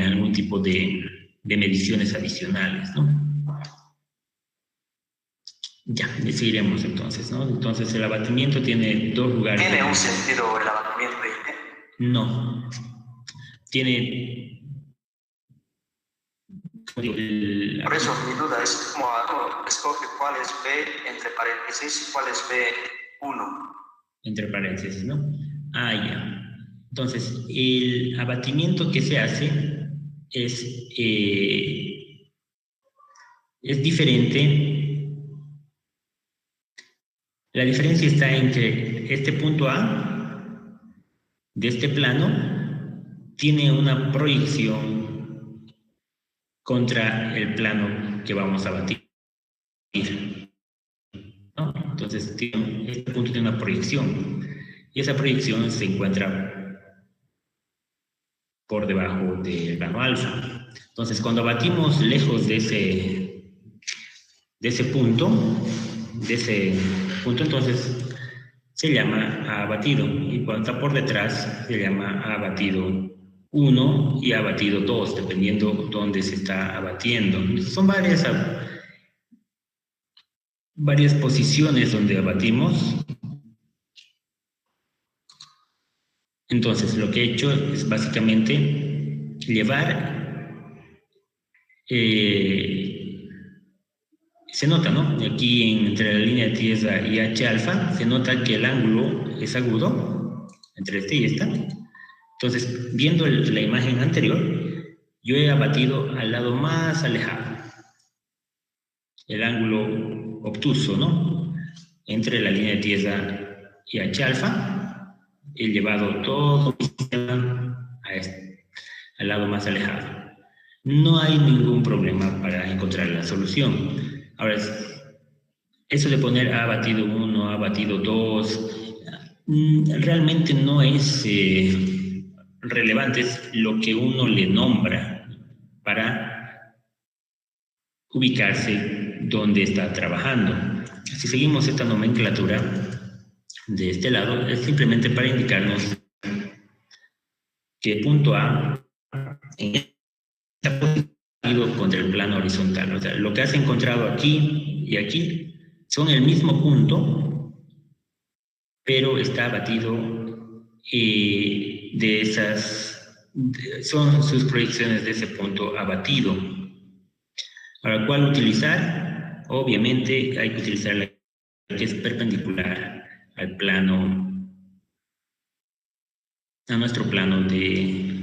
algún tipo de mediciones adicionales, ¿no? Ya, seguiremos entonces, ¿no? Entonces el abatimiento tiene dos lugares. ¿Tiene un sentido el abatimiento? No. Tiene... Por eso mi duda es cómo escoge cuál es B entre paréntesis y cuál es B1. Entre paréntesis, ¿no? Ah, ya. Entonces, el abatimiento que se hace es diferente. La diferencia está en que este punto A de este plano tiene una proyección contra el plano que vamos a batir, ¿no? Entonces, este punto tiene una proyección y esa proyección se encuentra por debajo del plano alfa. Entonces, cuando batimos lejos de ese punto, entonces se llama abatido, y cuando está por detrás se llama abatido 1 y abatido 2, dependiendo dónde se está abatiendo. Entonces, son varias posiciones donde abatimos. Entonces, lo que he hecho es básicamente llevar, se nota, ¿no? Aquí entre la línea de tierra y H alfa, se nota que el ángulo es agudo, entre este y esta. Entonces, viendo la imagen anterior, yo he abatido al lado más alejado. El ángulo obtuso, ¿no? Entre la línea de tierra y H alfa. He llevado todo mi sistema al lado más alejado. No hay ningún problema para encontrar la solución. Ahora, eso de poner A batido 1, A batido 2, realmente no es relevante, es lo que uno le nombra para ubicarse donde está trabajando. Si seguimos esta nomenclatura de este lado, es simplemente para indicarnos que punto A está posicionado contra el plano horizontal. O sea, lo que has encontrado aquí y aquí son el mismo punto, pero está abatido de son sus proyecciones de ese punto abatido. Ahora, ¿cuál utilizar? Obviamente hay que utilizar la que es perpendicular al plano, a nuestro plano de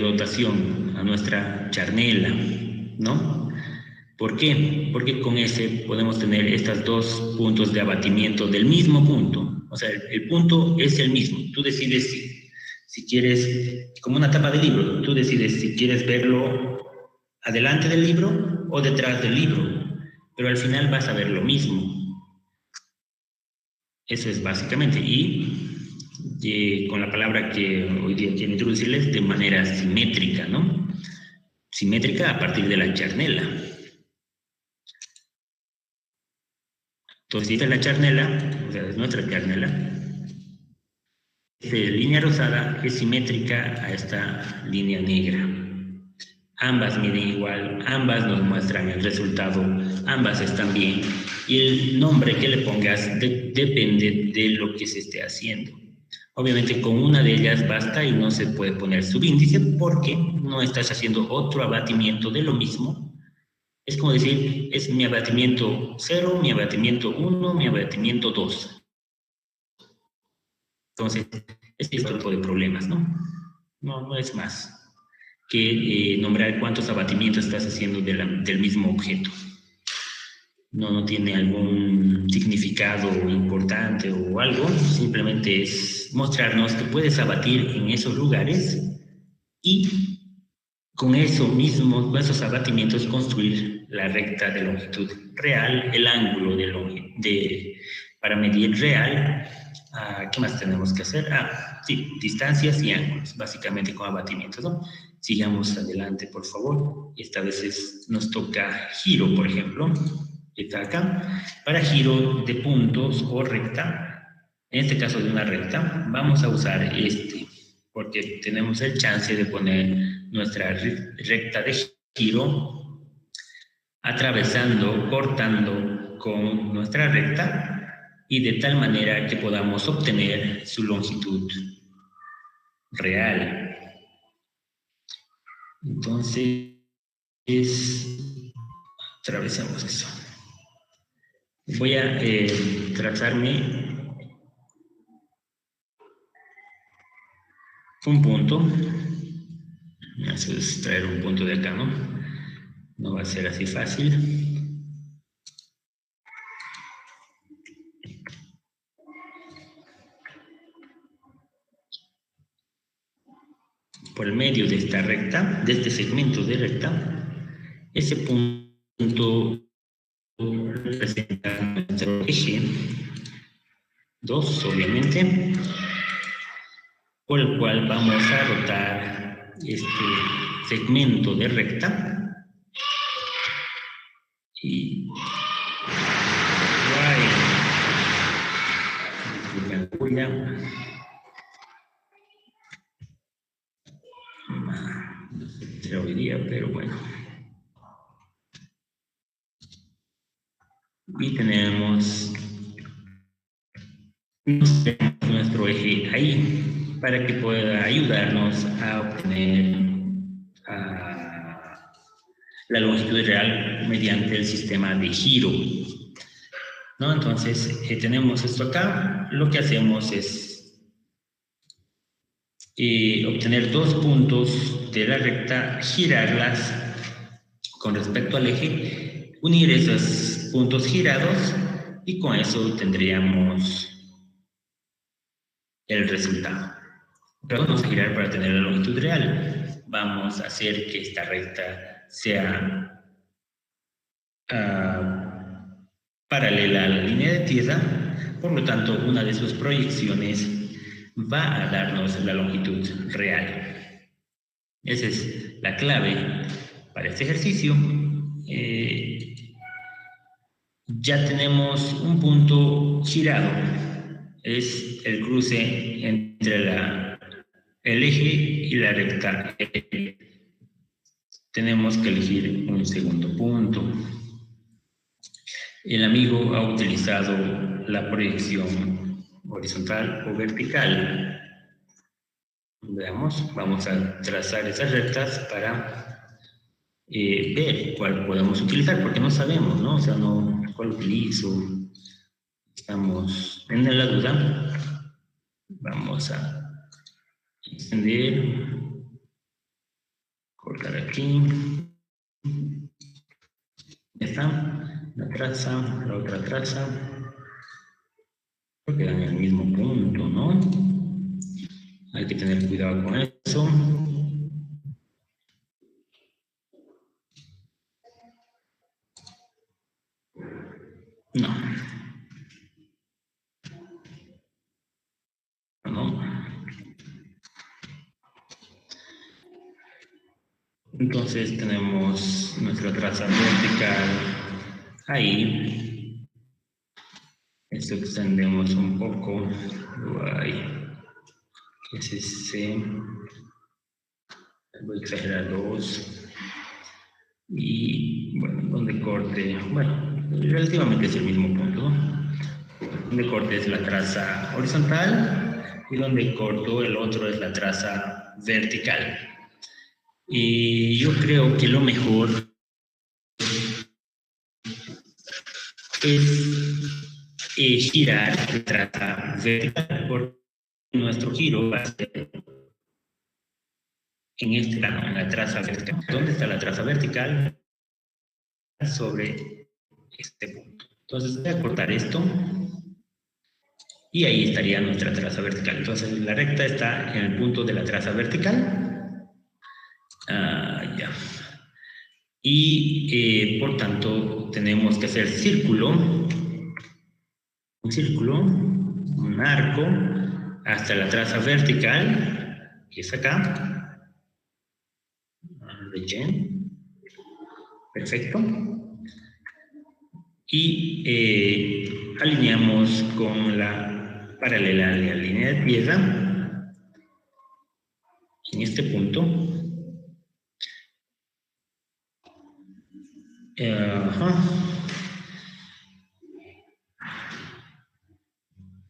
rotación, a nuestra charnela, ¿no? ¿Por qué? Porque con ese podemos tener estos dos puntos de abatimiento del mismo punto. O sea, el punto es el mismo. Tú decides si quieres, como una tapa de libro, tú decides si quieres verlo adelante del libro o detrás del libro, pero al final vas a ver lo mismo. Eso es básicamente. Y con la palabra que hoy día quiero introducirles, de manera simétrica, ¿no? Simétrica a partir de la charnela. Entonces, esta es la charnela, o sea, es nuestra charnela. Esta línea rosada es simétrica a esta línea negra. Ambas miden igual, ambas nos muestran el resultado, ambas están bien. Y el nombre que le pongas depende de lo que se esté haciendo. Obviamente con una de ellas basta y no se puede poner subíndice porque no estás haciendo otro abatimiento de lo mismo. Es como decir, es mi abatimiento 0, mi abatimiento 1, mi abatimiento 2. Entonces, este tipo de problemas, ¿no? No es más que nombrar cuántos abatimientos estás haciendo del mismo objeto. No tiene algún significado importante o algo, simplemente es mostrarnos que puedes abatir en esos lugares y con eso mismo, con esos abatimientos, construir la recta de longitud real, el ángulo para medir real. ¿Qué más tenemos que hacer? Sí, distancias y ángulos, básicamente con abatimientos, ¿no? Sigamos adelante, por favor. Esta vez nos toca giro, por ejemplo. Está acá. Para giro de puntos o recta, en este caso de una recta, vamos a usar porque tenemos el chance de poner nuestra recta de giro atravesando, cortando con nuestra recta y de tal manera que podamos obtener su longitud real. Entonces, atravesamos eso. Voy a trazarme un punto. Eso es traer un punto de acá, ¿no? No va a ser así fácil. Por el medio de esta recta, de este segmento de recta, ese punto representa nuestro eje 2, obviamente, por el cual vamos a rotar este segmento de recta y hoy día, pero bueno. Y tenemos nuestro eje ahí para que pueda ayudarnos a obtener la longitud real mediante el sistema de giro, ¿no? Entonces, tenemos esto acá. Lo que hacemos es obtener dos puntos de la recta, girarlas con respecto al eje, unir esos puntos girados y con eso tendríamos el resultado. Pero vamos a girar para tener la longitud real. Vamos a hacer que esta recta sea paralela a la línea de tierra. Por lo tanto, una de sus proyecciones va a darnos la longitud real. Esa es la clave para este ejercicio. Ya tenemos un punto girado. Es el cruce entre el eje y la recta. Tenemos que elegir un segundo punto. El amigo ha utilizado la proyección horizontal o vertical. Veamos, vamos a trazar esas rectas para ver cuál podemos utilizar, porque no sabemos, ¿no? O sea, no, cuál utilizo. Estamos en la duda. Vamos a extender, cortar aquí. Esta, la traza, la otra traza. Porque dan en el mismo punto, ¿no? Hay que tener cuidado con eso. No. No. Entonces tenemos nuestra traza vertical ahí. Esto extendemos un poco. Ahí. Ese C. Voy a exagerar 2. Y bueno, donde corte, bueno, relativamente es el mismo punto, ¿no? Donde corte es la traza horizontal y donde corto el otro es la traza vertical. Y yo creo que lo mejor es girar la traza vertical, porque nuestro giro va a ser en este plano, en la traza vertical. ¿Dónde está la traza vertical? Sobre este punto. Entonces voy a cortar esto y ahí estaría nuestra traza vertical. Entonces la recta está en el punto de la traza vertical. Ya. Y por tanto tenemos que hacer círculo, un arco hasta la traza vertical, que es acá. Relleno. Perfecto. Y alineamos con la paralela a la línea de piedra en este punto.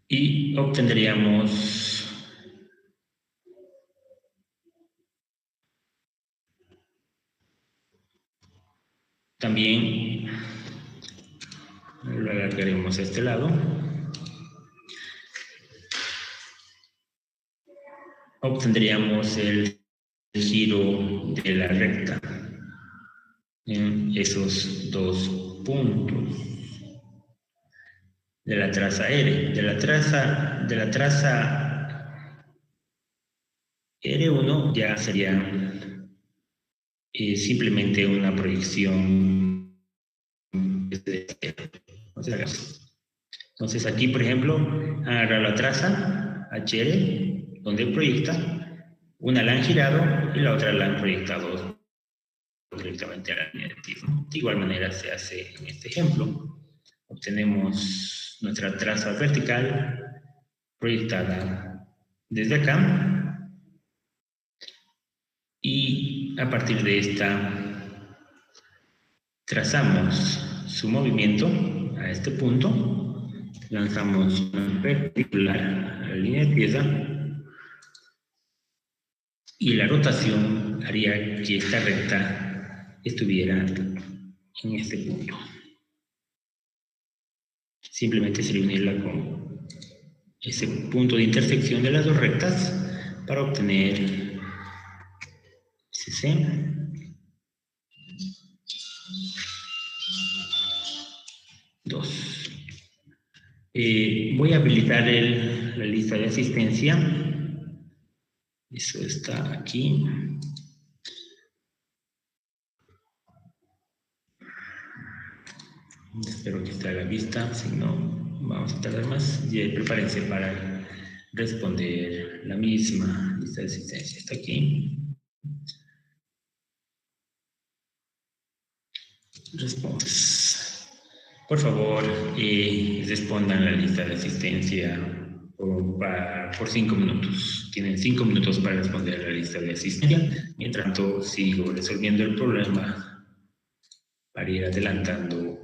Y obtendríamos también, lo alargaremos a este lado, obtendríamos el giro de la recta en esos dos puntos de la traza R. De la traza R1 ya sería simplemente una proyección de entonces aquí, por ejemplo, agarrar la traza HR, donde proyecta, una la han girado y la otra la han proyectado directamente a la línea de tiempo. De igual manera se hace en este ejemplo. Obtenemos nuestra traza vertical proyectada desde acá y a partir de esta trazamos su movimiento a este punto, lanzamos una perpendicular a la línea de piedra y la rotación haría que esta recta estuviera en este punto. Simplemente sería unirla con ese punto de intersección de las dos rectas para obtener CC. Voy a habilitar la lista de asistencia. Eso está aquí. Espero que esté a la vista, si no, vamos a tardar más. Y prepárense para responder la misma lista de asistencia. Está aquí. Response. Por favor, respondan la lista de asistencia por 5 minutos. Tienen 5 minutos para responder la lista de asistencia. Mientras tanto, sigo resolviendo el problema para ir adelantando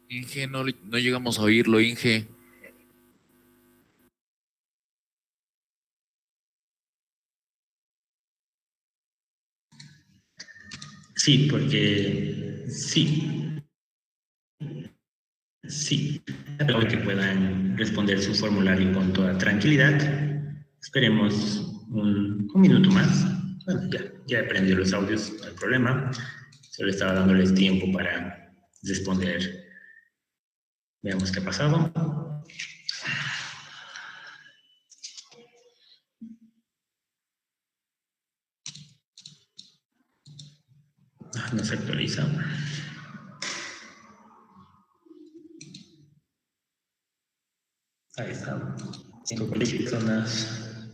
Inge, no llegamos a oírlo, Inge. Sí, porque sí, espero que puedan responder su formulario con toda tranquilidad. Esperemos un minuto más. Bueno, ya aprendió los audios, no hay problema. Solo estaba dándoles tiempo para responder. Veamos qué ha pasado. No se actualiza. Ahí está. 5 personas.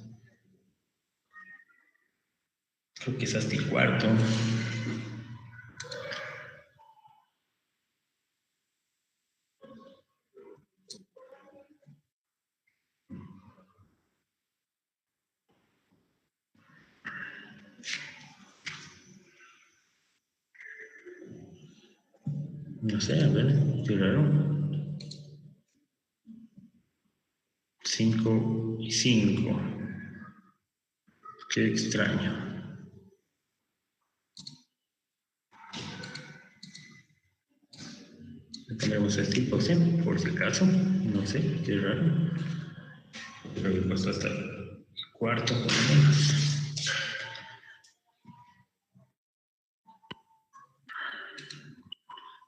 Creo que es hasta el cuarto. No sé, a ver, qué raro. 5 y 5. Qué extraño. Le pondremos este tipo, ¿sí? Por si acaso. No sé, qué raro. Creo que puesto hasta el cuarto, por lo menos.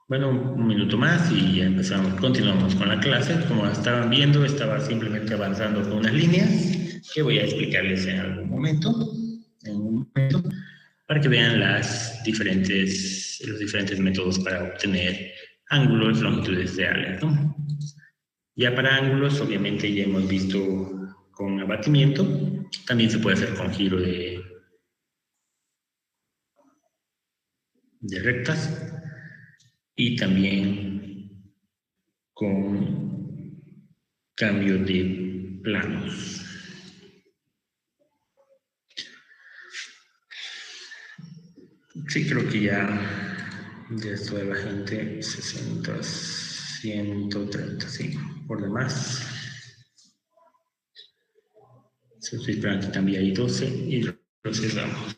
Bueno, un minuto más y ya continuamos con la clase. Como estaban viendo, estaba simplemente avanzando con unas líneas que voy a explicarles en un momento, para que vean los diferentes métodos para obtener ángulos, longitudes reales, ¿no? Ya para ángulos, obviamente ya hemos visto con abatimiento, también se puede hacer con giro de rectas y también con cambio de planos. Sí, creo que ya esto de la gente 60, 130, sí, por demás. Se estoy esperando que también hay 12 y lo cerramos.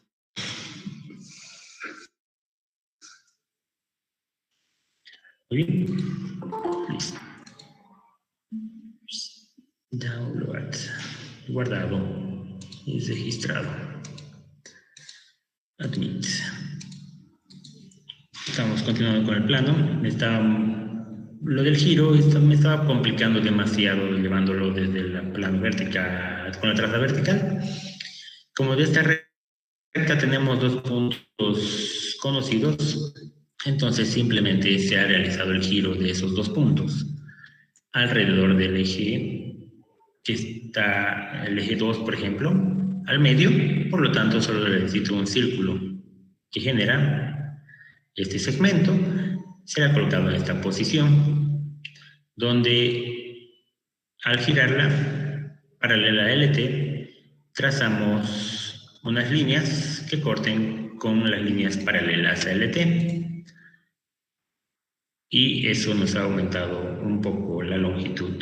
Muy bien. Listo. Download. Guardado y registrado. Admit. Estamos continuando con el plano. Lo del giro me estaba complicando demasiado llevándolo desde el plano vertical con la traza vertical. Como de esta recta tenemos 2 puntos conocidos, entonces simplemente se ha realizado el giro de esos 2 puntos alrededor del eje que está, el eje 2, por ejemplo, al medio. Por lo tanto, solo necesito un círculo que genera este segmento. Será colocado en esta posición, donde al girarla paralela a LT, trazamos unas líneas que corten con las líneas paralelas a LT. Y eso nos ha aumentado un poco la longitud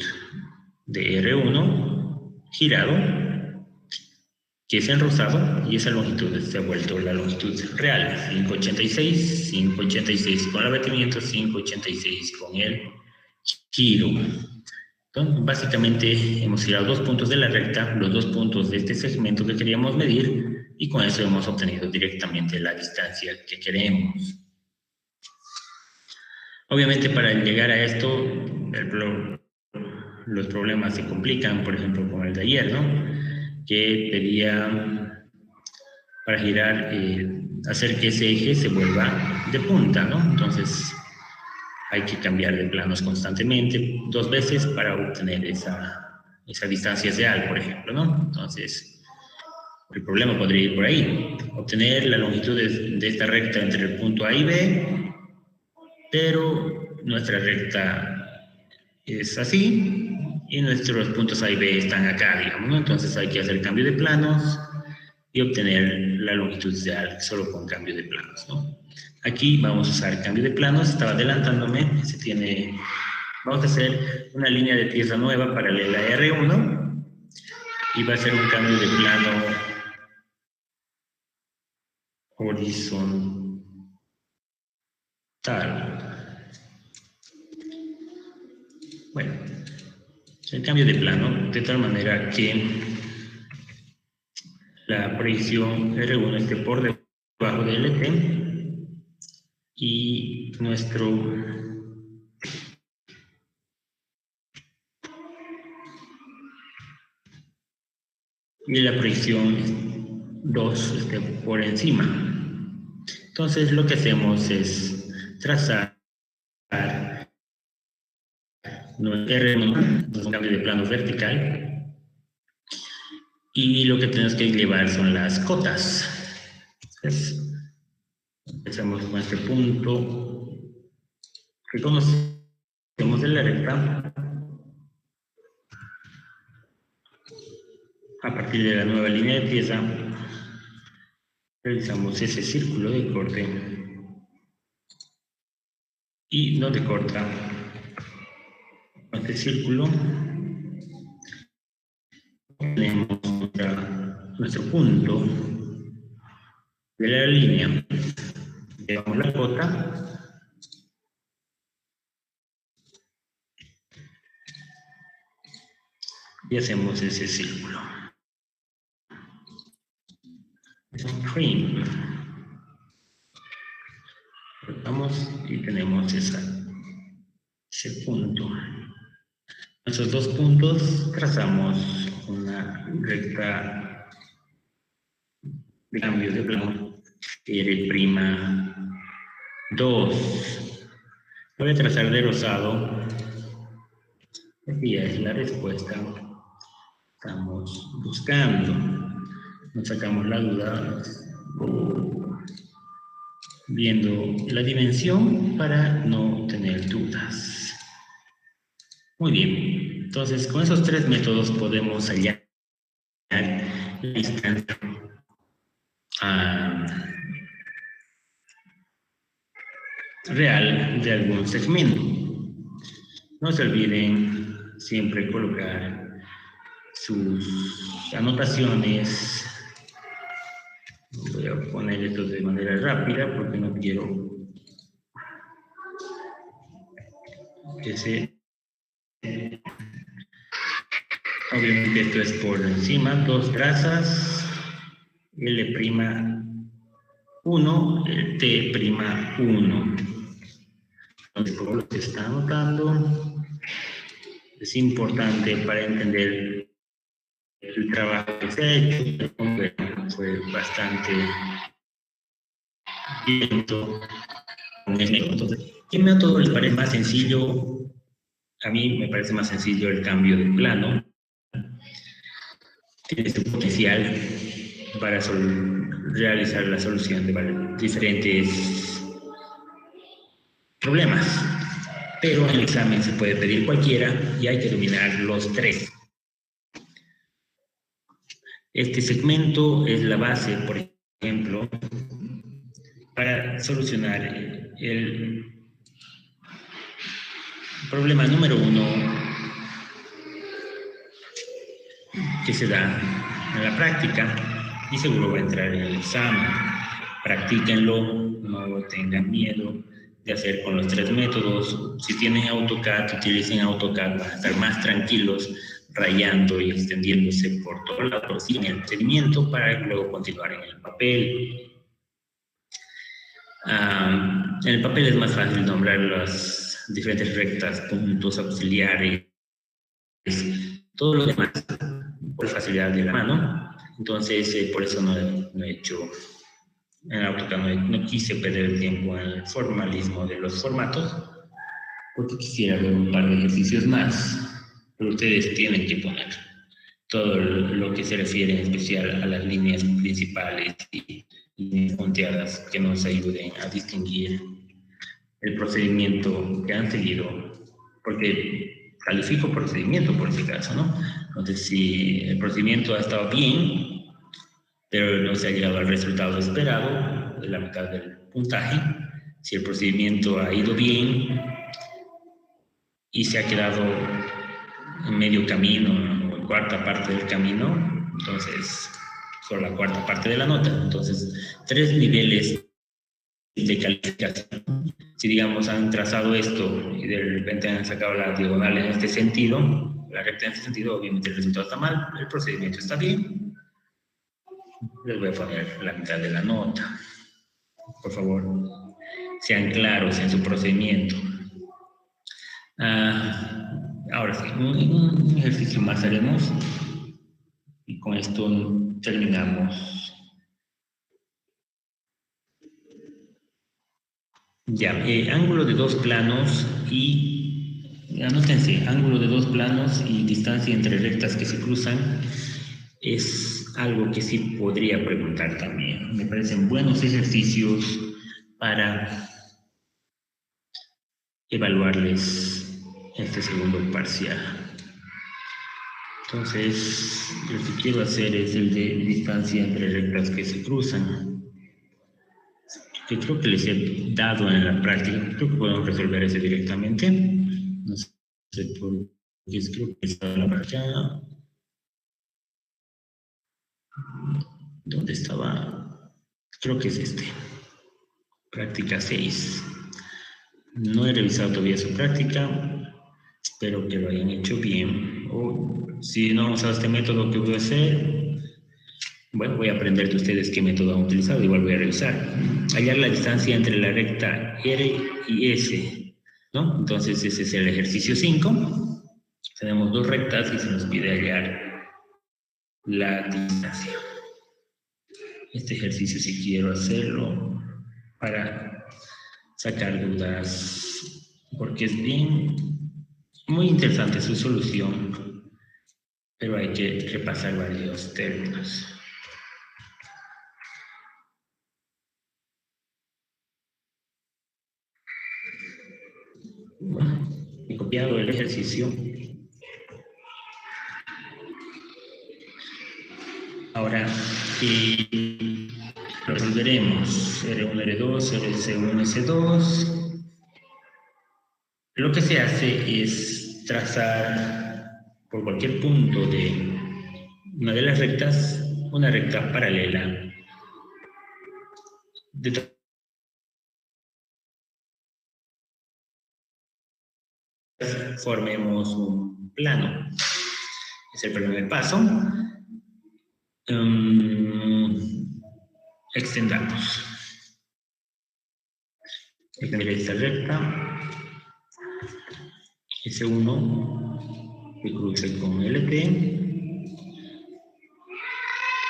de R1 girado, que es en rosado, y esa longitud se ha vuelto la longitud real, 586, 586 con el abatimiento, 586 con el giro. Entonces, básicamente hemos girado 2 puntos de la recta, los 2 puntos de este segmento que queríamos medir, y con eso hemos obtenido directamente la distancia que queremos. Obviamente, para llegar a esto, los problemas se complican, por ejemplo, con el de ayer, ¿no? Que pedía para girar, hacer que ese eje se vuelva de punta, ¿no? Entonces, hay que cambiar de planos constantemente, 2 veces para obtener esa distancia real, por ejemplo, ¿no? Entonces, el problema podría ir por ahí, obtener la longitud de esta recta entre el punto A y B, pero nuestra recta es así y nuestros puntos A y B están acá, digamos, ¿no? Entonces hay que hacer cambio de planos y obtener la longitud real solo con cambio de planos, ¿no? Aquí vamos a usar cambio de planos, estaba adelantándome, vamos a hacer una línea de tierra nueva paralela a R1 y va a ser un cambio de plano horizontal. Bueno, el cambio de plano de tal manera que la proyección R1 esté por debajo de LT y la proyección 2 esté por encima. Entonces lo que hacemos es trazar R1, un cambio de plano vertical, y lo que tenemos que llevar son las cotas. Entonces, empezamos con este punto que conocemos de la recta. A partir de la nueva línea de pieza, realizamos ese círculo de corte y donde corta este círculo tenemos nuestro punto de la línea. Llevamos la cota y hacemos ese círculo. Es un trim. Cortamos y tenemos ese punto. Nuestros dos puntos trazamos una recta de cambio de plano R'2. Voy a trazar de rosado. Aquí es la respuesta. Estamos buscando. Nos sacamos la duda viendo la dimensión para no tener dudas. Muy bien, entonces con esos tres métodos podemos hallar la distancia real de algún segmento. No se olviden siempre colocar sus anotaciones. Voy a poner esto de manera rápida porque no quiero que obviamente esto es por encima, 2 trazas, L'1, T'1. Entonces, como lo que está anotando, es importante para entender el trabajo que se ha hecho. Fue bastante lento con el método. Entonces, ¿qué método les parece más sencillo? A mí me parece más sencillo el cambio de plano. Tiene su potencial para realizar la solución de diferentes problemas. Pero en el examen se puede pedir cualquiera y hay que dominar los tres. Este segmento es la base, por ejemplo, para solucionar el problema número 1 que se da en la práctica y seguro va a entrar en el examen. Practíquenlo, no tengan miedo de hacer con los tres métodos. Si tienen AutoCAD, utilicen AutoCAD para estar más tranquilos, rayando y extendiéndose por todos lados y en el procedimiento para luego continuar en el papel. En el papel es más fácil nombrar las diferentes rectas, puntos auxiliares, todo lo demás por facilidad de la mano. Entonces, por eso no he hecho en AutoCAD, no quise perder el tiempo en el formalismo de los formatos, porque quisiera ver un par de ejercicios más. Pero ustedes tienen que poner todo lo que se refiere en especial a las líneas principales y líneas punteadas que nos ayuden a distinguir el procedimiento que han seguido, porque califico procedimiento por este caso, ¿no? Entonces, si el procedimiento ha estado bien, pero no se ha llegado al resultado esperado, la mitad del puntaje, si el procedimiento ha ido bien y se ha quedado en medio camino o en cuarta parte del camino, entonces solo la cuarta parte de la nota. Entonces, 3 niveles de calificación. Si, digamos, han trazado esto y de repente han sacado la diagonal en este sentido, la recta en este sentido, obviamente el resultado está mal, el procedimiento está bien. Les voy a poner la mitad de la nota. Por favor, sean claros en su procedimiento. Ahora sí, un ejercicio más haremos y con esto terminamos. Ya, ángulo de 2 planos y, anótense, ángulo de 2 planos y distancia entre rectas que se cruzan es algo que sí podría preguntar también. Me parecen buenos ejercicios para evaluarles este segundo parcial. Entonces, lo que quiero hacer es el de distancia entre rectas que se cruzan. Yo creo que les he dado en la práctica, creo que podemos resolver ese directamente. No sé por qué, creo que está en la práctica. ¿Dónde estaba? Creo que es este. Práctica 6. No he revisado todavía su práctica. Espero que lo hayan hecho bien. O si no han usado este método, ¿qué voy a hacer? Bueno, voy a aprender de ustedes qué método han utilizado, igual voy a revisar. Hallar la distancia entre la recta R y S, ¿no? Entonces ese es el ejercicio 5. Tenemos 2 rectas y se nos pide hallar la distancia. Este ejercicio sí quiero hacerlo para sacar dudas, porque es muy interesante su solución, pero hay que repasar varios términos. Bueno, he copiado el ejercicio. Ahora resolveremos R1, R2, RC1, S2. Lo que se hace es trazar por cualquier punto de una de las rectas una recta paralela. Formemos un plano. Es el primer paso. Extendamos. Extender esta recta. S1 que cruce con LT.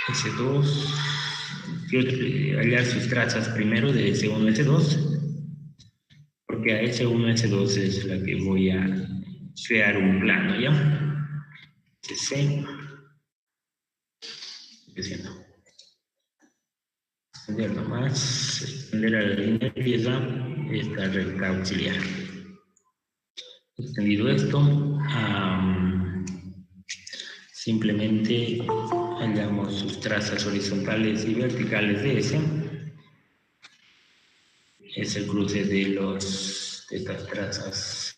S2. Quiero hallar sus trazas primero de S1 a S2. Porque a S1 S2 es la que voy a crear un plano, ¿ya? C. Extender nomás, extender a la línea de pieza esta recta auxiliar. Extendido esto, simplemente hallamos sus trazas horizontales y verticales de S. Es el cruce de estas trazas.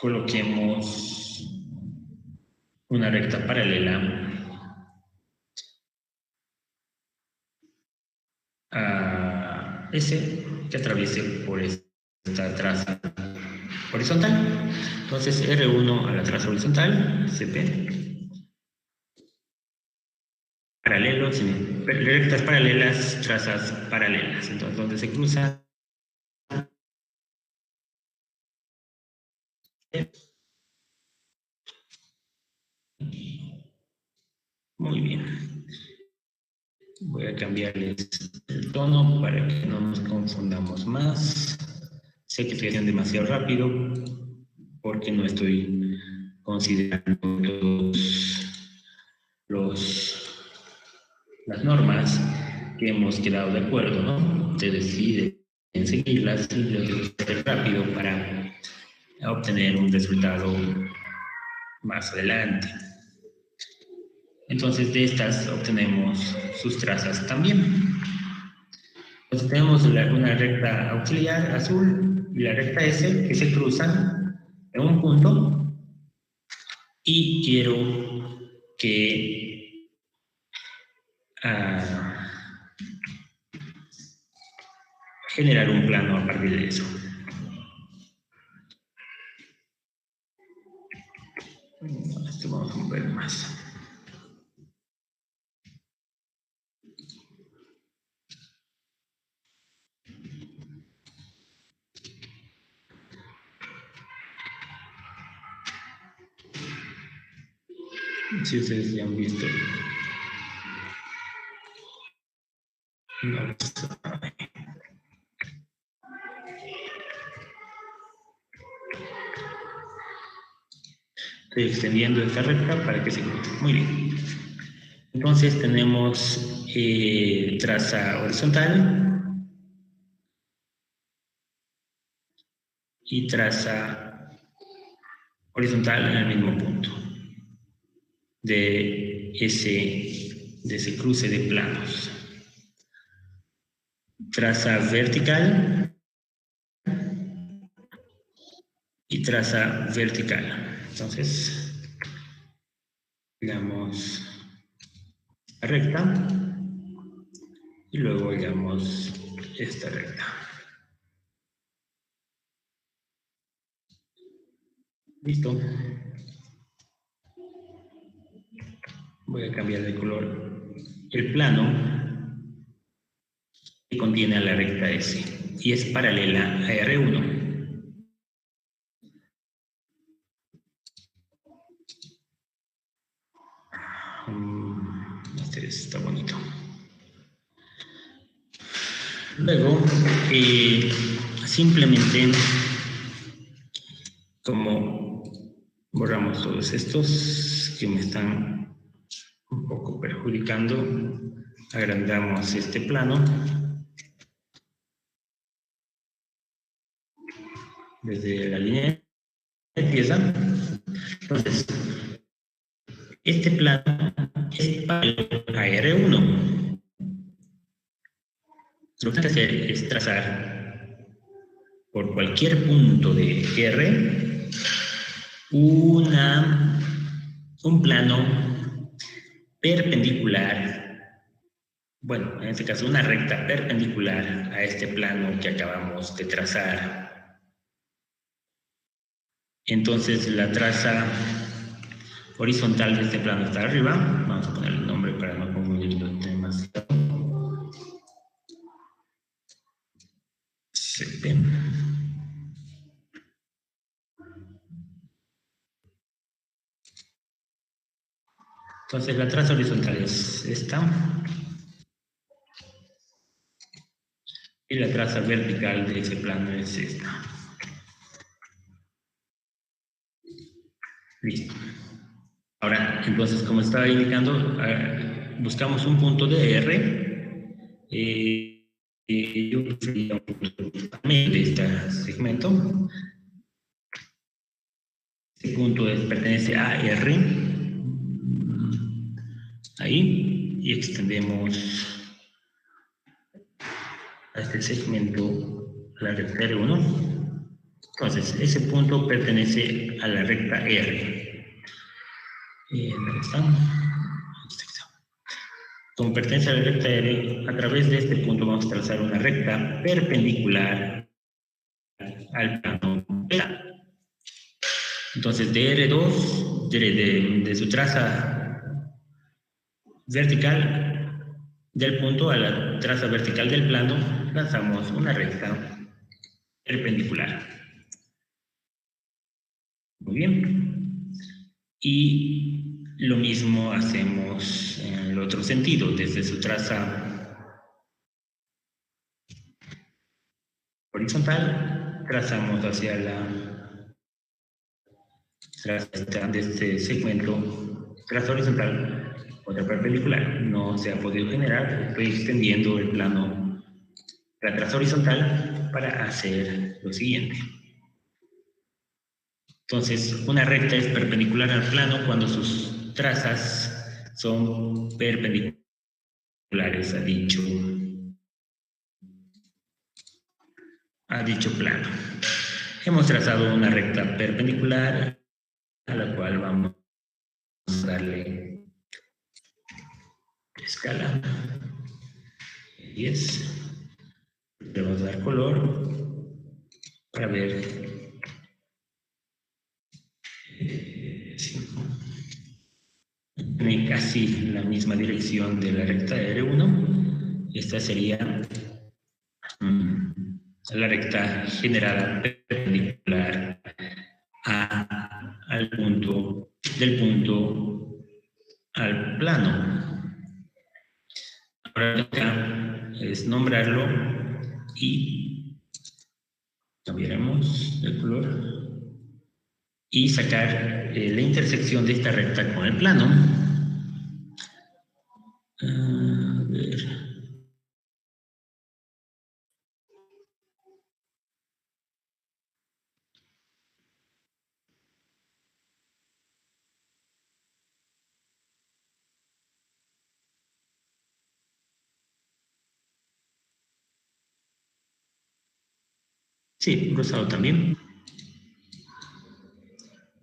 Coloquemos una recta paralela a S que atraviese por esta traza horizontal. Entonces R1 a la traza horizontal, CP. Paralelos, rectas paralelas, trazas paralelas. Entonces, donde se cruza. Muy bien. Voy a cambiarles el tono para que no nos confundamos más. Sé que estoy haciendo demasiado rápido porque no estoy considerando las normas que hemos quedado de acuerdo, ¿no? Ustedes deciden seguirlas y lo debo hacer rápido para obtener un resultado más adelante. Entonces de estas obtenemos sus trazas también. Entonces tenemos una recta auxiliar azul y la recta S que se cruzan en un punto y quiero que generar un plano a partir de eso. Esto vamos a ver más. Si ustedes ya han visto. No. Estoy extendiendo esta recta para que se cruce. Muy bien. Entonces tenemos traza horizontal y traza horizontal en el mismo punto de ese cruce de planos. Traza vertical y traza vertical. Entonces, digamos recta y luego digamos esta recta. Listo. Voy a cambiar de color el plano que contiene a la recta S y es paralela a R1. Este está bonito. Luego, simplemente, como borramos todos estos que me están un poco perjudicando, agrandamos este plano desde la línea de pieza. Entonces, este plano es paralelo a R1. Lo que hay que hacer es trazar por cualquier punto de R un plano perpendicular, bueno, en este caso una recta perpendicular a este plano que acabamos de trazar. Entonces la traza horizontal de este plano está arriba. Vamos a poner el nombre para no confundir los temas. CP. Entonces la traza horizontal es esta. Y la traza vertical de ese plano es esta. Listo. Ahora, entonces, como estaba indicando, buscamos un punto de R. Yo preferiría un punto de este segmento. Este punto pertenece a R. Ahí. Y extendemos a este segmento la recta R1. Entonces, ese punto pertenece a la recta R. ¿Dónde están? Como pertenece a la recta R, a través de este punto vamos a trazar una recta perpendicular al plano plano. Entonces, de R2, de su traza vertical del punto a la traza vertical del plano, lanzamos una recta perpendicular. Muy bien. Y lo mismo hacemos en el otro sentido, desde su traza horizontal, trazamos hacia la traza de este segmento, traza horizontal, otra perpendicular. No se ha podido generar, estoy extendiendo el plano de la traza horizontal para hacer lo siguiente. Entonces, una recta es perpendicular al plano cuando sus trazas son perpendiculares a dicho plano. Hemos trazado una recta perpendicular a la cual vamos a darle escala 10. Le vamos a dar color para ver tiene casi la misma dirección de la recta R1. Esta sería la recta generada perpendicular al punto, del punto al plano. Ahora acá es nombrarlo y cambiaremos el color y sacar la intersección de esta recta con el plano. A ver. Sí, rosado también.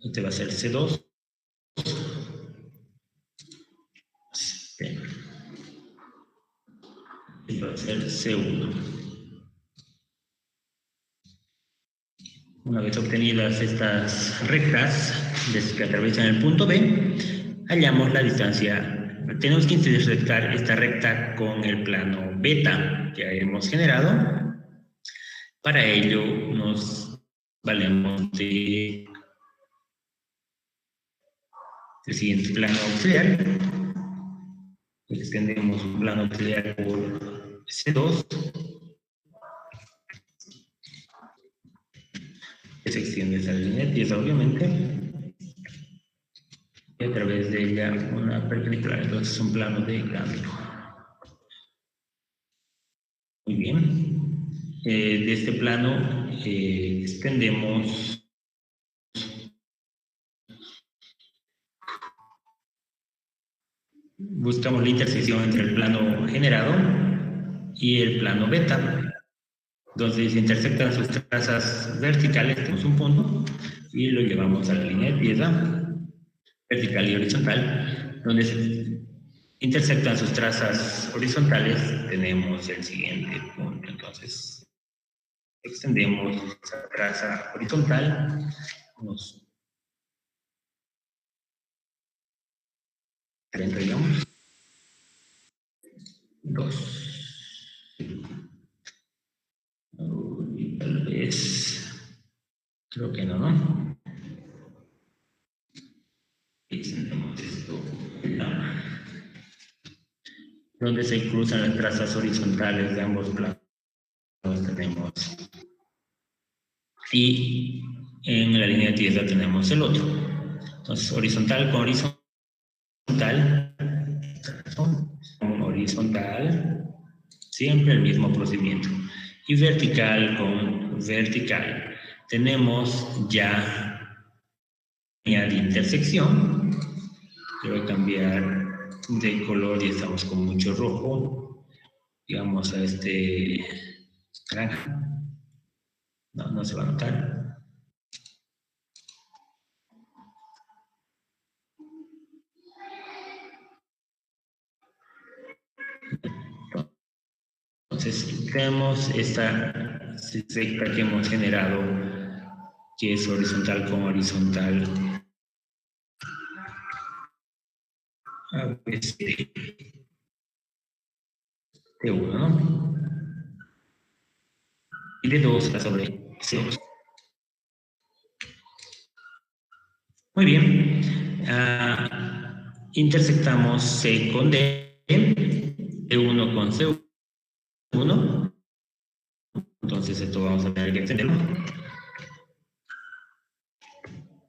Este va a ser C2. Este va a ser C1. Una vez obtenidas estas rectas que atraviesan el punto B, hallamos la distancia. Tenemos que intersectar esta recta con el plano beta que hemos generado. Para ello nos valemos del siguiente plano auxiliar. Extendemos un plano auxiliar por C2. Que se extiende esa línea 10, obviamente. Y a través de ella una perpendicular. Entonces un plano de cambio. Muy bien. De este plano extendemos buscamos la intersección entre el plano generado y el plano beta. Entonces se intersectan sus trazas verticales, tenemos un punto, y lo llevamos a la línea de piedra, vertical y horizontal, donde se intersectan sus trazas horizontales, tenemos el siguiente punto. Entonces extendemos esa traza horizontal, unos 30, digamos, 2. Y tal vez, creo que no. Extendemos esto, donde se cruzan las trazas horizontales de ambos planos. Tenemos y en la línea de tierra tenemos el otro. Entonces horizontal con horizontal, siempre el mismo procedimiento, y vertical con vertical. Tenemos ya línea de intersección. Quiero cambiar de color y estamos con mucho rojo, digamos a este naranja. No se va a notar. Entonces, tenemos esta recta que hemos generado, que es horizontal con horizontal. T1, ¿no? Y de 2 sobre C2. Muy bien. Intersectamos C con D, E1 con C1. Entonces esto vamos a tener que extenderlo.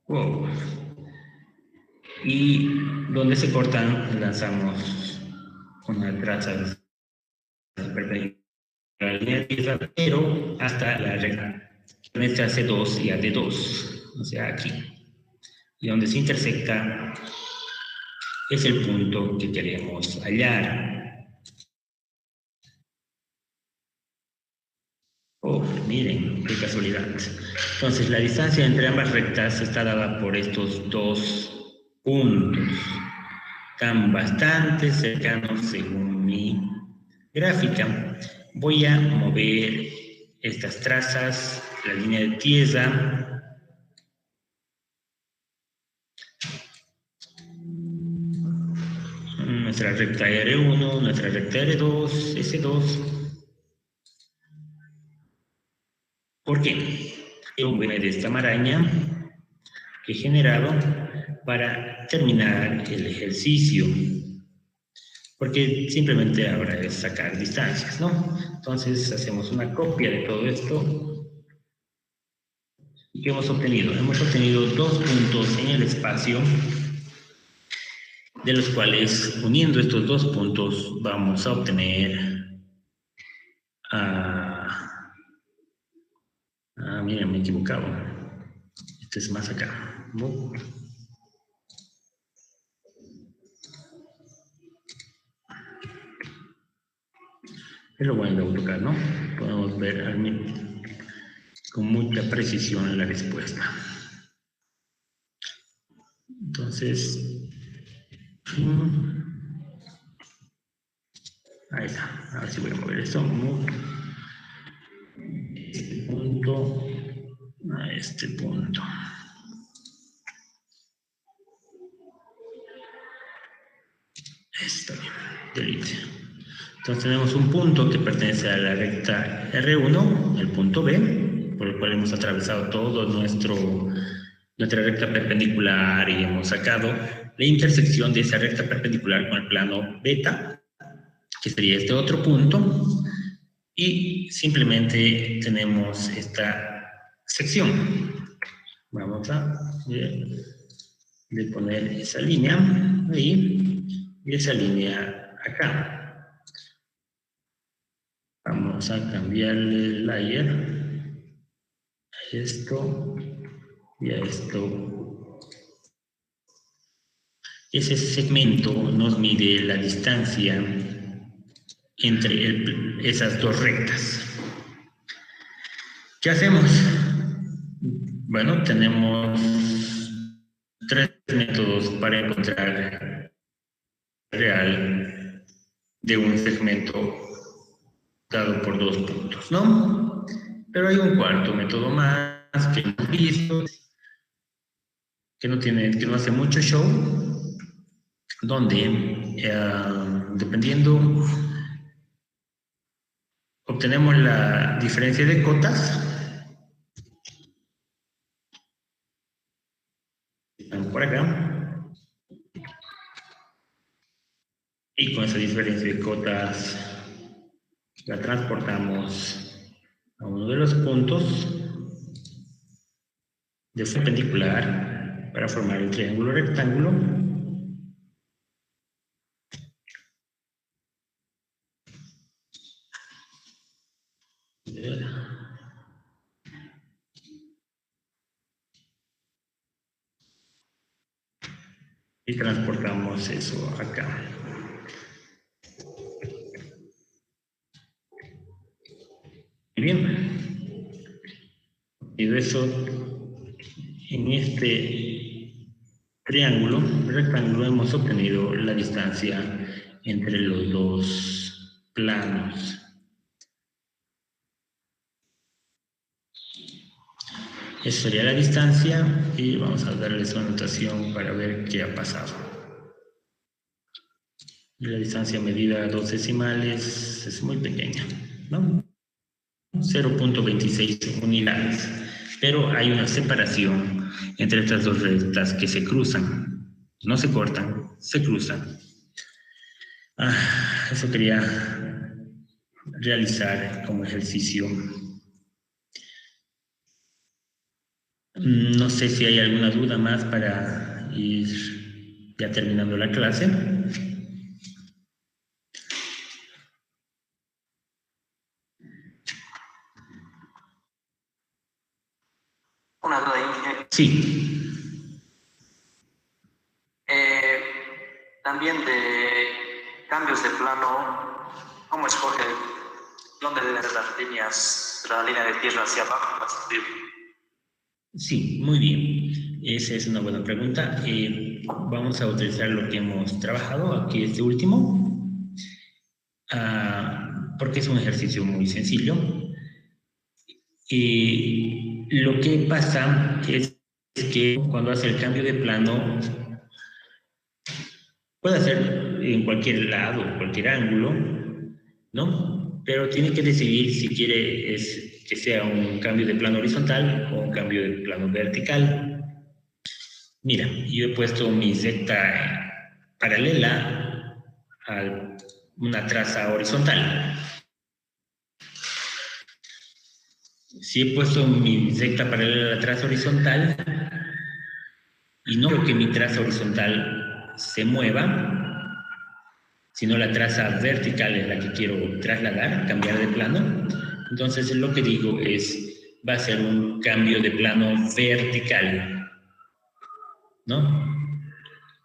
Wow. Y donde se cortan, lanzamos una traza perpendicular a la línea de pieza, pero hasta la recta. Esta C2 y AD2, o sea aquí. Y donde se intersecta es el punto que queremos hallar. Oh, miren, qué casualidad. Entonces, la distancia entre ambas rectas está dada por estos dos puntos. Están bastante cercanos según mi gráfica. Voy a mover estas trazas, la línea de tierra. Nuestra recta R1, nuestra recta R2, S2. ¿Por qué? Yo viene de esta maraña que he generado para terminar el ejercicio. Porque simplemente ahora es sacar distancias, ¿no? Entonces hacemos una copia de todo esto. ¿Y qué hemos obtenido? Hemos obtenido dos puntos en el espacio, de los cuales, uniendo estos dos puntos, vamos a obtener... miren, me he equivocado. Este es más acá. ¿No? Es lo bueno de AutoCAD, ¿no? Podemos ver con mucha precisión la respuesta. Entonces, ahí está. A ver si voy a mover esto. Este punto a este punto. Está bien. Delete. Entonces tenemos un punto que pertenece a la recta R1, el punto B, por el cual hemos atravesado todo nuestra recta perpendicular y hemos sacado la intersección de esa recta perpendicular con el plano beta, que sería este otro punto, y simplemente tenemos esta sección. Vamos a poner esa línea ahí y esa línea acá. Vamos a cambiarle el layer a esto y a esto. Ese segmento nos mide la distancia entre esas dos rectas. ¿Qué hacemos? Bueno, tenemos tres métodos para encontrar el real de un segmento dado por dos puntos, ¿no? Pero hay un cuarto método más que hemos visto, que no hace mucho show, donde dependiendo obtenemos la diferencia de cotas. Están por acá. Y con esa diferencia de cotas la transportamos a uno de los puntos de perpendicular para formar el triángulo rectángulo. Y transportamos eso acá. Bien. Y de eso, en este triángulo, rectángulo, hemos obtenido la distancia entre los dos planos. Esa sería la distancia y vamos a darle su anotación para ver qué ha pasado. La distancia medida a 2 decimales es muy pequeña, ¿no? 0.26 unidades. Pero hay una separación entre estas dos rectas que se cruzan. No se cortan, se cruzan. Eso quería realizar como ejercicio. No sé si hay alguna duda más para ir ya terminando la clase. Una duda, Inge. Sí. ¿Dónde deben ser las líneas, la línea de tierra hacia abajo para subir? Sí, muy bien. Esa es una buena pregunta. Vamos a utilizar lo que hemos trabajado aquí, este último, porque es un ejercicio muy sencillo. Lo que pasa es que cuando hace el cambio de plano, puede hacer en cualquier lado, cualquier ángulo, ¿no? Pero tiene que decidir si quiere que sea un cambio de plano horizontal o un cambio de plano vertical. Mira, yo he puesto mi recta paralela a una traza horizontal. Si he puesto mi recta paralela a la traza horizontal y no quiero que mi traza horizontal se mueva, sino la traza vertical es la que quiero trasladar, cambiar de plano, entonces lo que digo va a ser un cambio de plano vertical, ¿no?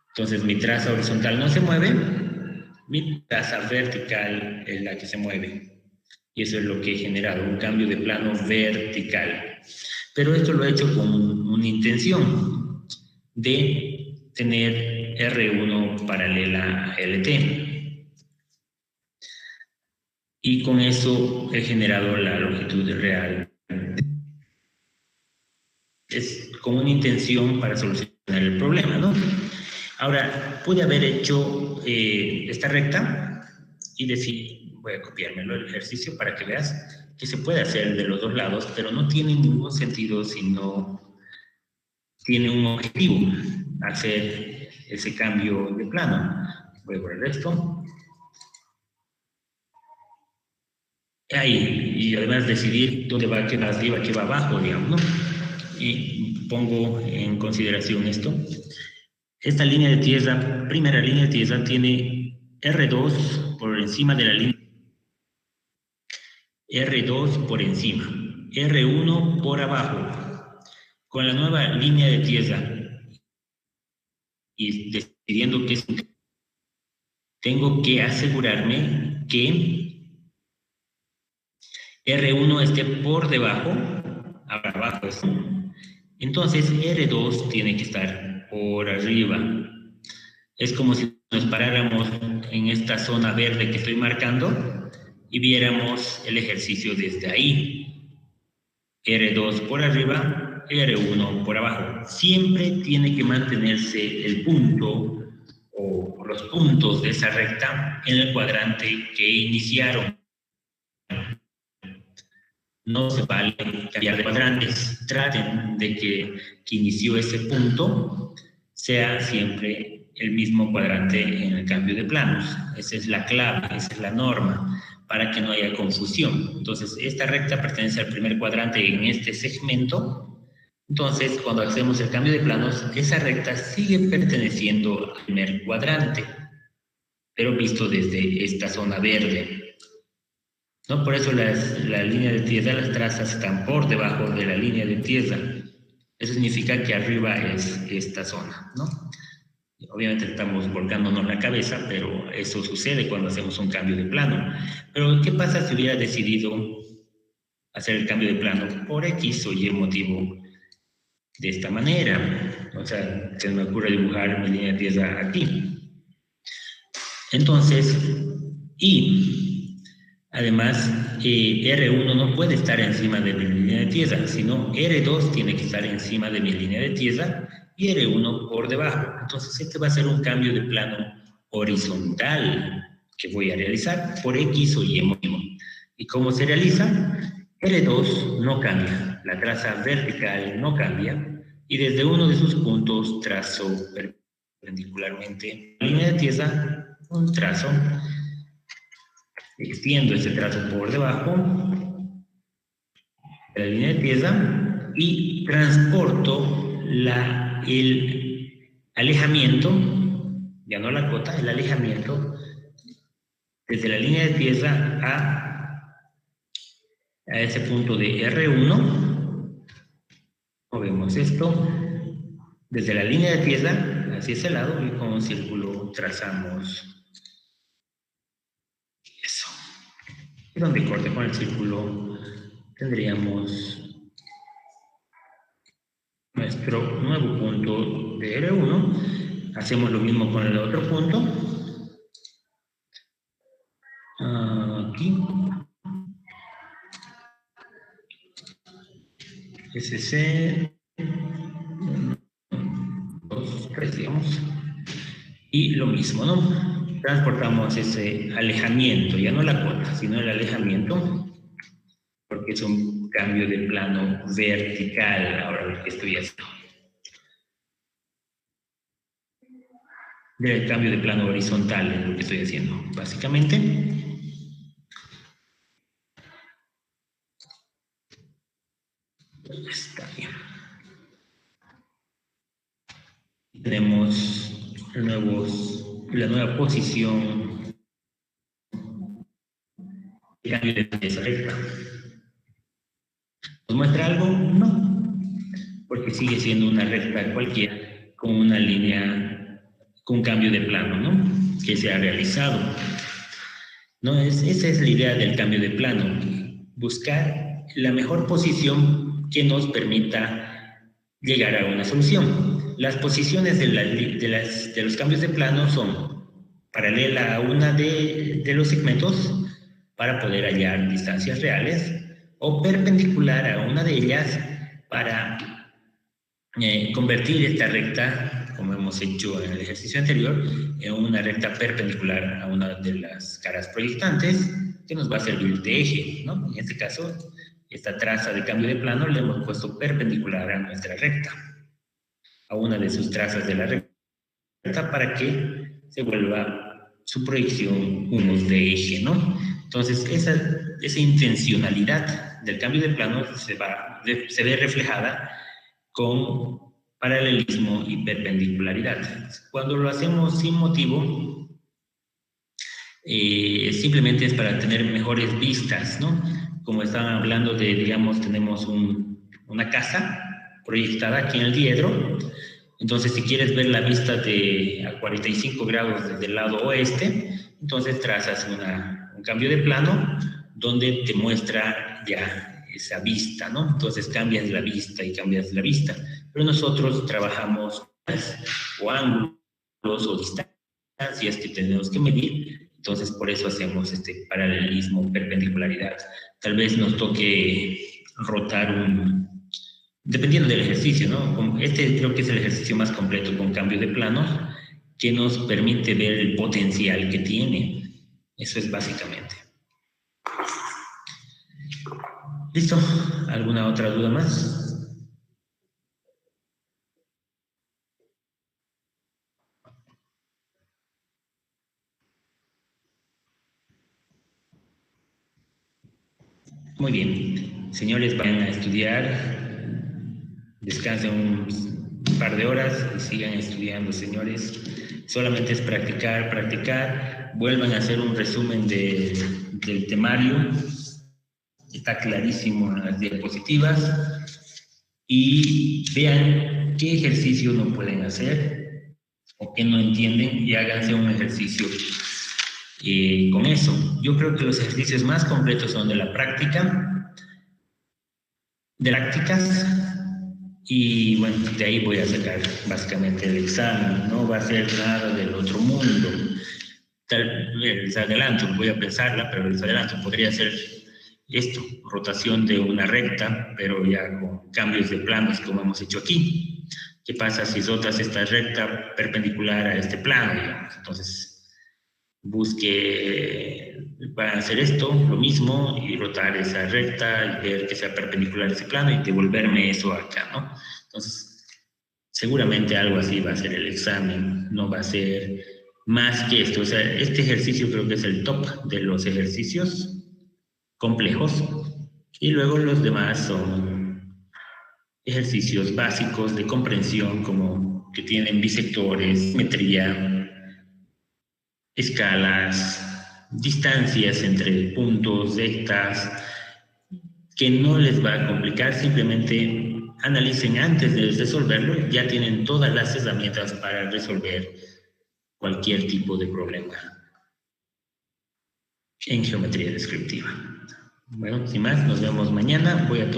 Entonces mi traza horizontal no se mueve, mi traza vertical es la que se mueve. Y eso es lo que he generado, un cambio de plano vertical. Pero esto lo he hecho con una intención de tener R1 paralela a LT. Y con eso he generado la longitud real. Es con una intención para solucionar el problema, ¿no? Ahora, pude haber hecho esta recta y decir, voy a copiármelo el ejercicio para que veas que se puede hacer de los dos lados, pero no tiene ningún sentido si no tiene un objetivo, hacer ese cambio de plano. Voy a borrar esto. Ahí, y además decidir dónde va, qué va arriba, qué va abajo, digamos, ¿no? Y pongo en consideración esto. Esta línea de tierra, primera línea de tierra, tiene R2 por encima de la línea, R2 por encima, R1 por abajo. Con la nueva línea de tierra y decidiendo que tengo que asegurarme que R1 esté por debajo, abajo es. Entonces R2 tiene que estar por arriba. Es como si nos paráramos en esta zona verde que estoy marcando y viéramos el ejercicio desde ahí. R2 por arriba, R1 por abajo. Siempre tiene que mantenerse el punto o los puntos de esa recta en el cuadrante que iniciaron. No se vale cambiar de cuadrantes. Traten de que inició ese punto sea siempre el mismo cuadrante en el cambio de planos. Esa es la clave, esa es la norma, para que no haya confusión. Entonces, esta recta pertenece al primer cuadrante en este segmento. Entonces, cuando hacemos el cambio de planos, esa recta sigue perteneciendo al primer cuadrante, pero visto desde esta zona verde. ¿No? Por eso la línea de tierra, las trazas están por debajo de la línea de tierra. Eso significa que arriba es esta zona, ¿no? Obviamente estamos volcándonos la cabeza, pero eso sucede cuando hacemos un cambio de plano. Pero, ¿qué pasa si hubiera decidido hacer el cambio de plano por X o Y motivo de esta manera? O sea, se me ocurre dibujar mi línea de tierra aquí. Entonces, además, R1 no puede estar encima de mi línea de tierra, sino R2 tiene que estar encima de mi línea de tierra y R1 por debajo. Entonces, este va a ser un cambio de plano horizontal que voy a realizar por X o Y motivo. ¿Y cómo se realiza? R2 no cambia, la traza vertical no cambia, y desde uno de sus puntos trazo perpendicularmente a la línea de tierra un trazo. Extiendo ese trazo por debajo de la línea de tierra y transporto el alejamiento, ya no la cota, el alejamiento desde la línea de tierra a ese punto de R1. Movemos esto desde la línea de tierra hacia ese lado y con un círculo trazamos eso. donde corte con el círculo tendríamos nuestro nuevo punto de R1. Hacemos lo mismo con el otro punto. Aquí. SC. 2, 3, digamos. Y lo mismo, ¿no? Transportamos ese alejamiento, ya no la cota, sino el alejamiento, porque es un cambio de plano vertical ahora lo que estoy haciendo. Del cambio de plano horizontal es lo que estoy haciendo, básicamente. Está bien. Tenemos la nueva posición de cambio de esa recta. ¿Nos muestra algo? No, porque sigue siendo una recta cualquiera con una línea, con un cambio de plano, ¿no? Que se ha realizado. ¿No? Esa es la idea del cambio de plano, buscar la mejor posición que nos permita llegar a una solución. Las posiciones de los cambios de plano son paralela a una de los segmentos para poder hallar distancias reales o perpendicular a una de ellas para convertir esta recta, como hemos hecho en el ejercicio anterior, en una recta perpendicular a una de las caras proyectantes que nos va a servir de eje, ¿no? En este caso, esta traza de cambio de plano le hemos puesto perpendicular a nuestra recta, a una de sus trazas de la recta para que se vuelva su proyección unos de eje, ¿no? Entonces, esa intencionalidad del cambio de plano se ve reflejada con paralelismo y perpendicularidad. Cuando lo hacemos sin motivo, simplemente es para tener mejores vistas, ¿no? Como estaban hablando de, digamos, tenemos una casa proyectada aquí en el diedro. Entonces, si quieres ver la vista a 45 grados desde el lado oeste, entonces trazas un cambio de plano donde te muestra ya esa vista, ¿no? Entonces cambias la vista y cambias la vista. Pero nosotros trabajamos o ángulos o distancias que tenemos que medir. Entonces, por eso hacemos este paralelismo, perpendicularidad. Tal vez nos toque rotar dependiendo del ejercicio, ¿no? Este creo que es el ejercicio más completo con cambio de planos que nos permite ver el potencial que tiene. Eso es básicamente. ¿Listo? ¿Alguna otra duda más? Muy bien. Señores, vayan a estudiar. Descansen un par de horas y sigan estudiando, señores. Solamente es practicar, practicar. Vuelvan a hacer un resumen del temario. Está clarísimo en las diapositivas. Y vean qué ejercicio no pueden hacer o qué no entienden y háganse un ejercicio con eso. Yo creo que los ejercicios más completos son de la práctica, de prácticas, y bueno, de ahí voy a sacar básicamente el examen. No va a ser nada del otro mundo. Les adelanto, voy a pensarla, pero les adelanto, podría ser esto, rotación de una recta, pero ya con cambios de planos como hemos hecho aquí. ¿Qué pasa si rotas esta recta perpendicular a este plano, digamos? Entonces, van a hacer esto, lo mismo, y rotar esa recta, y ver que sea perpendicular a ese plano, y devolverme eso acá, ¿no? Entonces, seguramente algo así va a ser el examen, no va a ser más que esto. O sea, este ejercicio creo que es el top de los ejercicios complejos, y luego los demás son ejercicios básicos de comprensión, como que tienen bisectores, simetría, escalas, distancias entre puntos, rectas, que no les va a complicar. Simplemente analicen antes de resolverlo, ya tienen todas las herramientas para resolver cualquier tipo de problema en geometría descriptiva. Bueno, sin más, nos vemos mañana. Voy a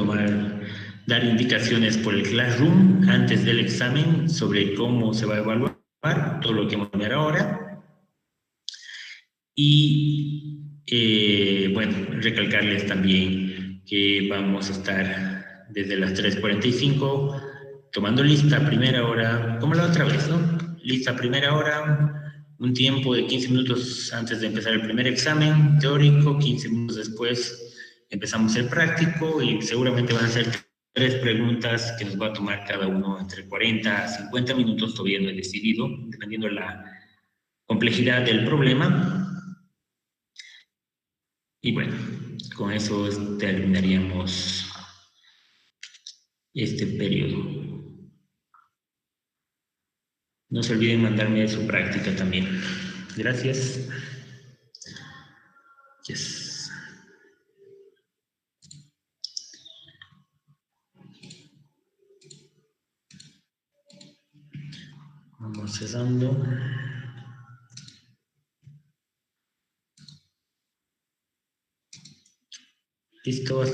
dar indicaciones por el Classroom antes del examen sobre cómo se va a evaluar, todo lo que vamos a ver ahora. Y bueno, recalcarles también que vamos a estar desde las 3:45 tomando lista a primera hora, como la otra vez, ¿no? Lista a primera hora, un tiempo de 15 minutos antes de empezar el primer examen teórico, 15 minutos después empezamos el práctico y seguramente van a ser 3 preguntas que nos va a tomar cada uno entre 40 a 50 minutos, todavía no he decidido, dependiendo de la complejidad del problema. Y bueno, con eso terminaríamos este periodo. No se olviden mandarme su práctica también. Gracias. Yes. Vamos cerrando. Listo.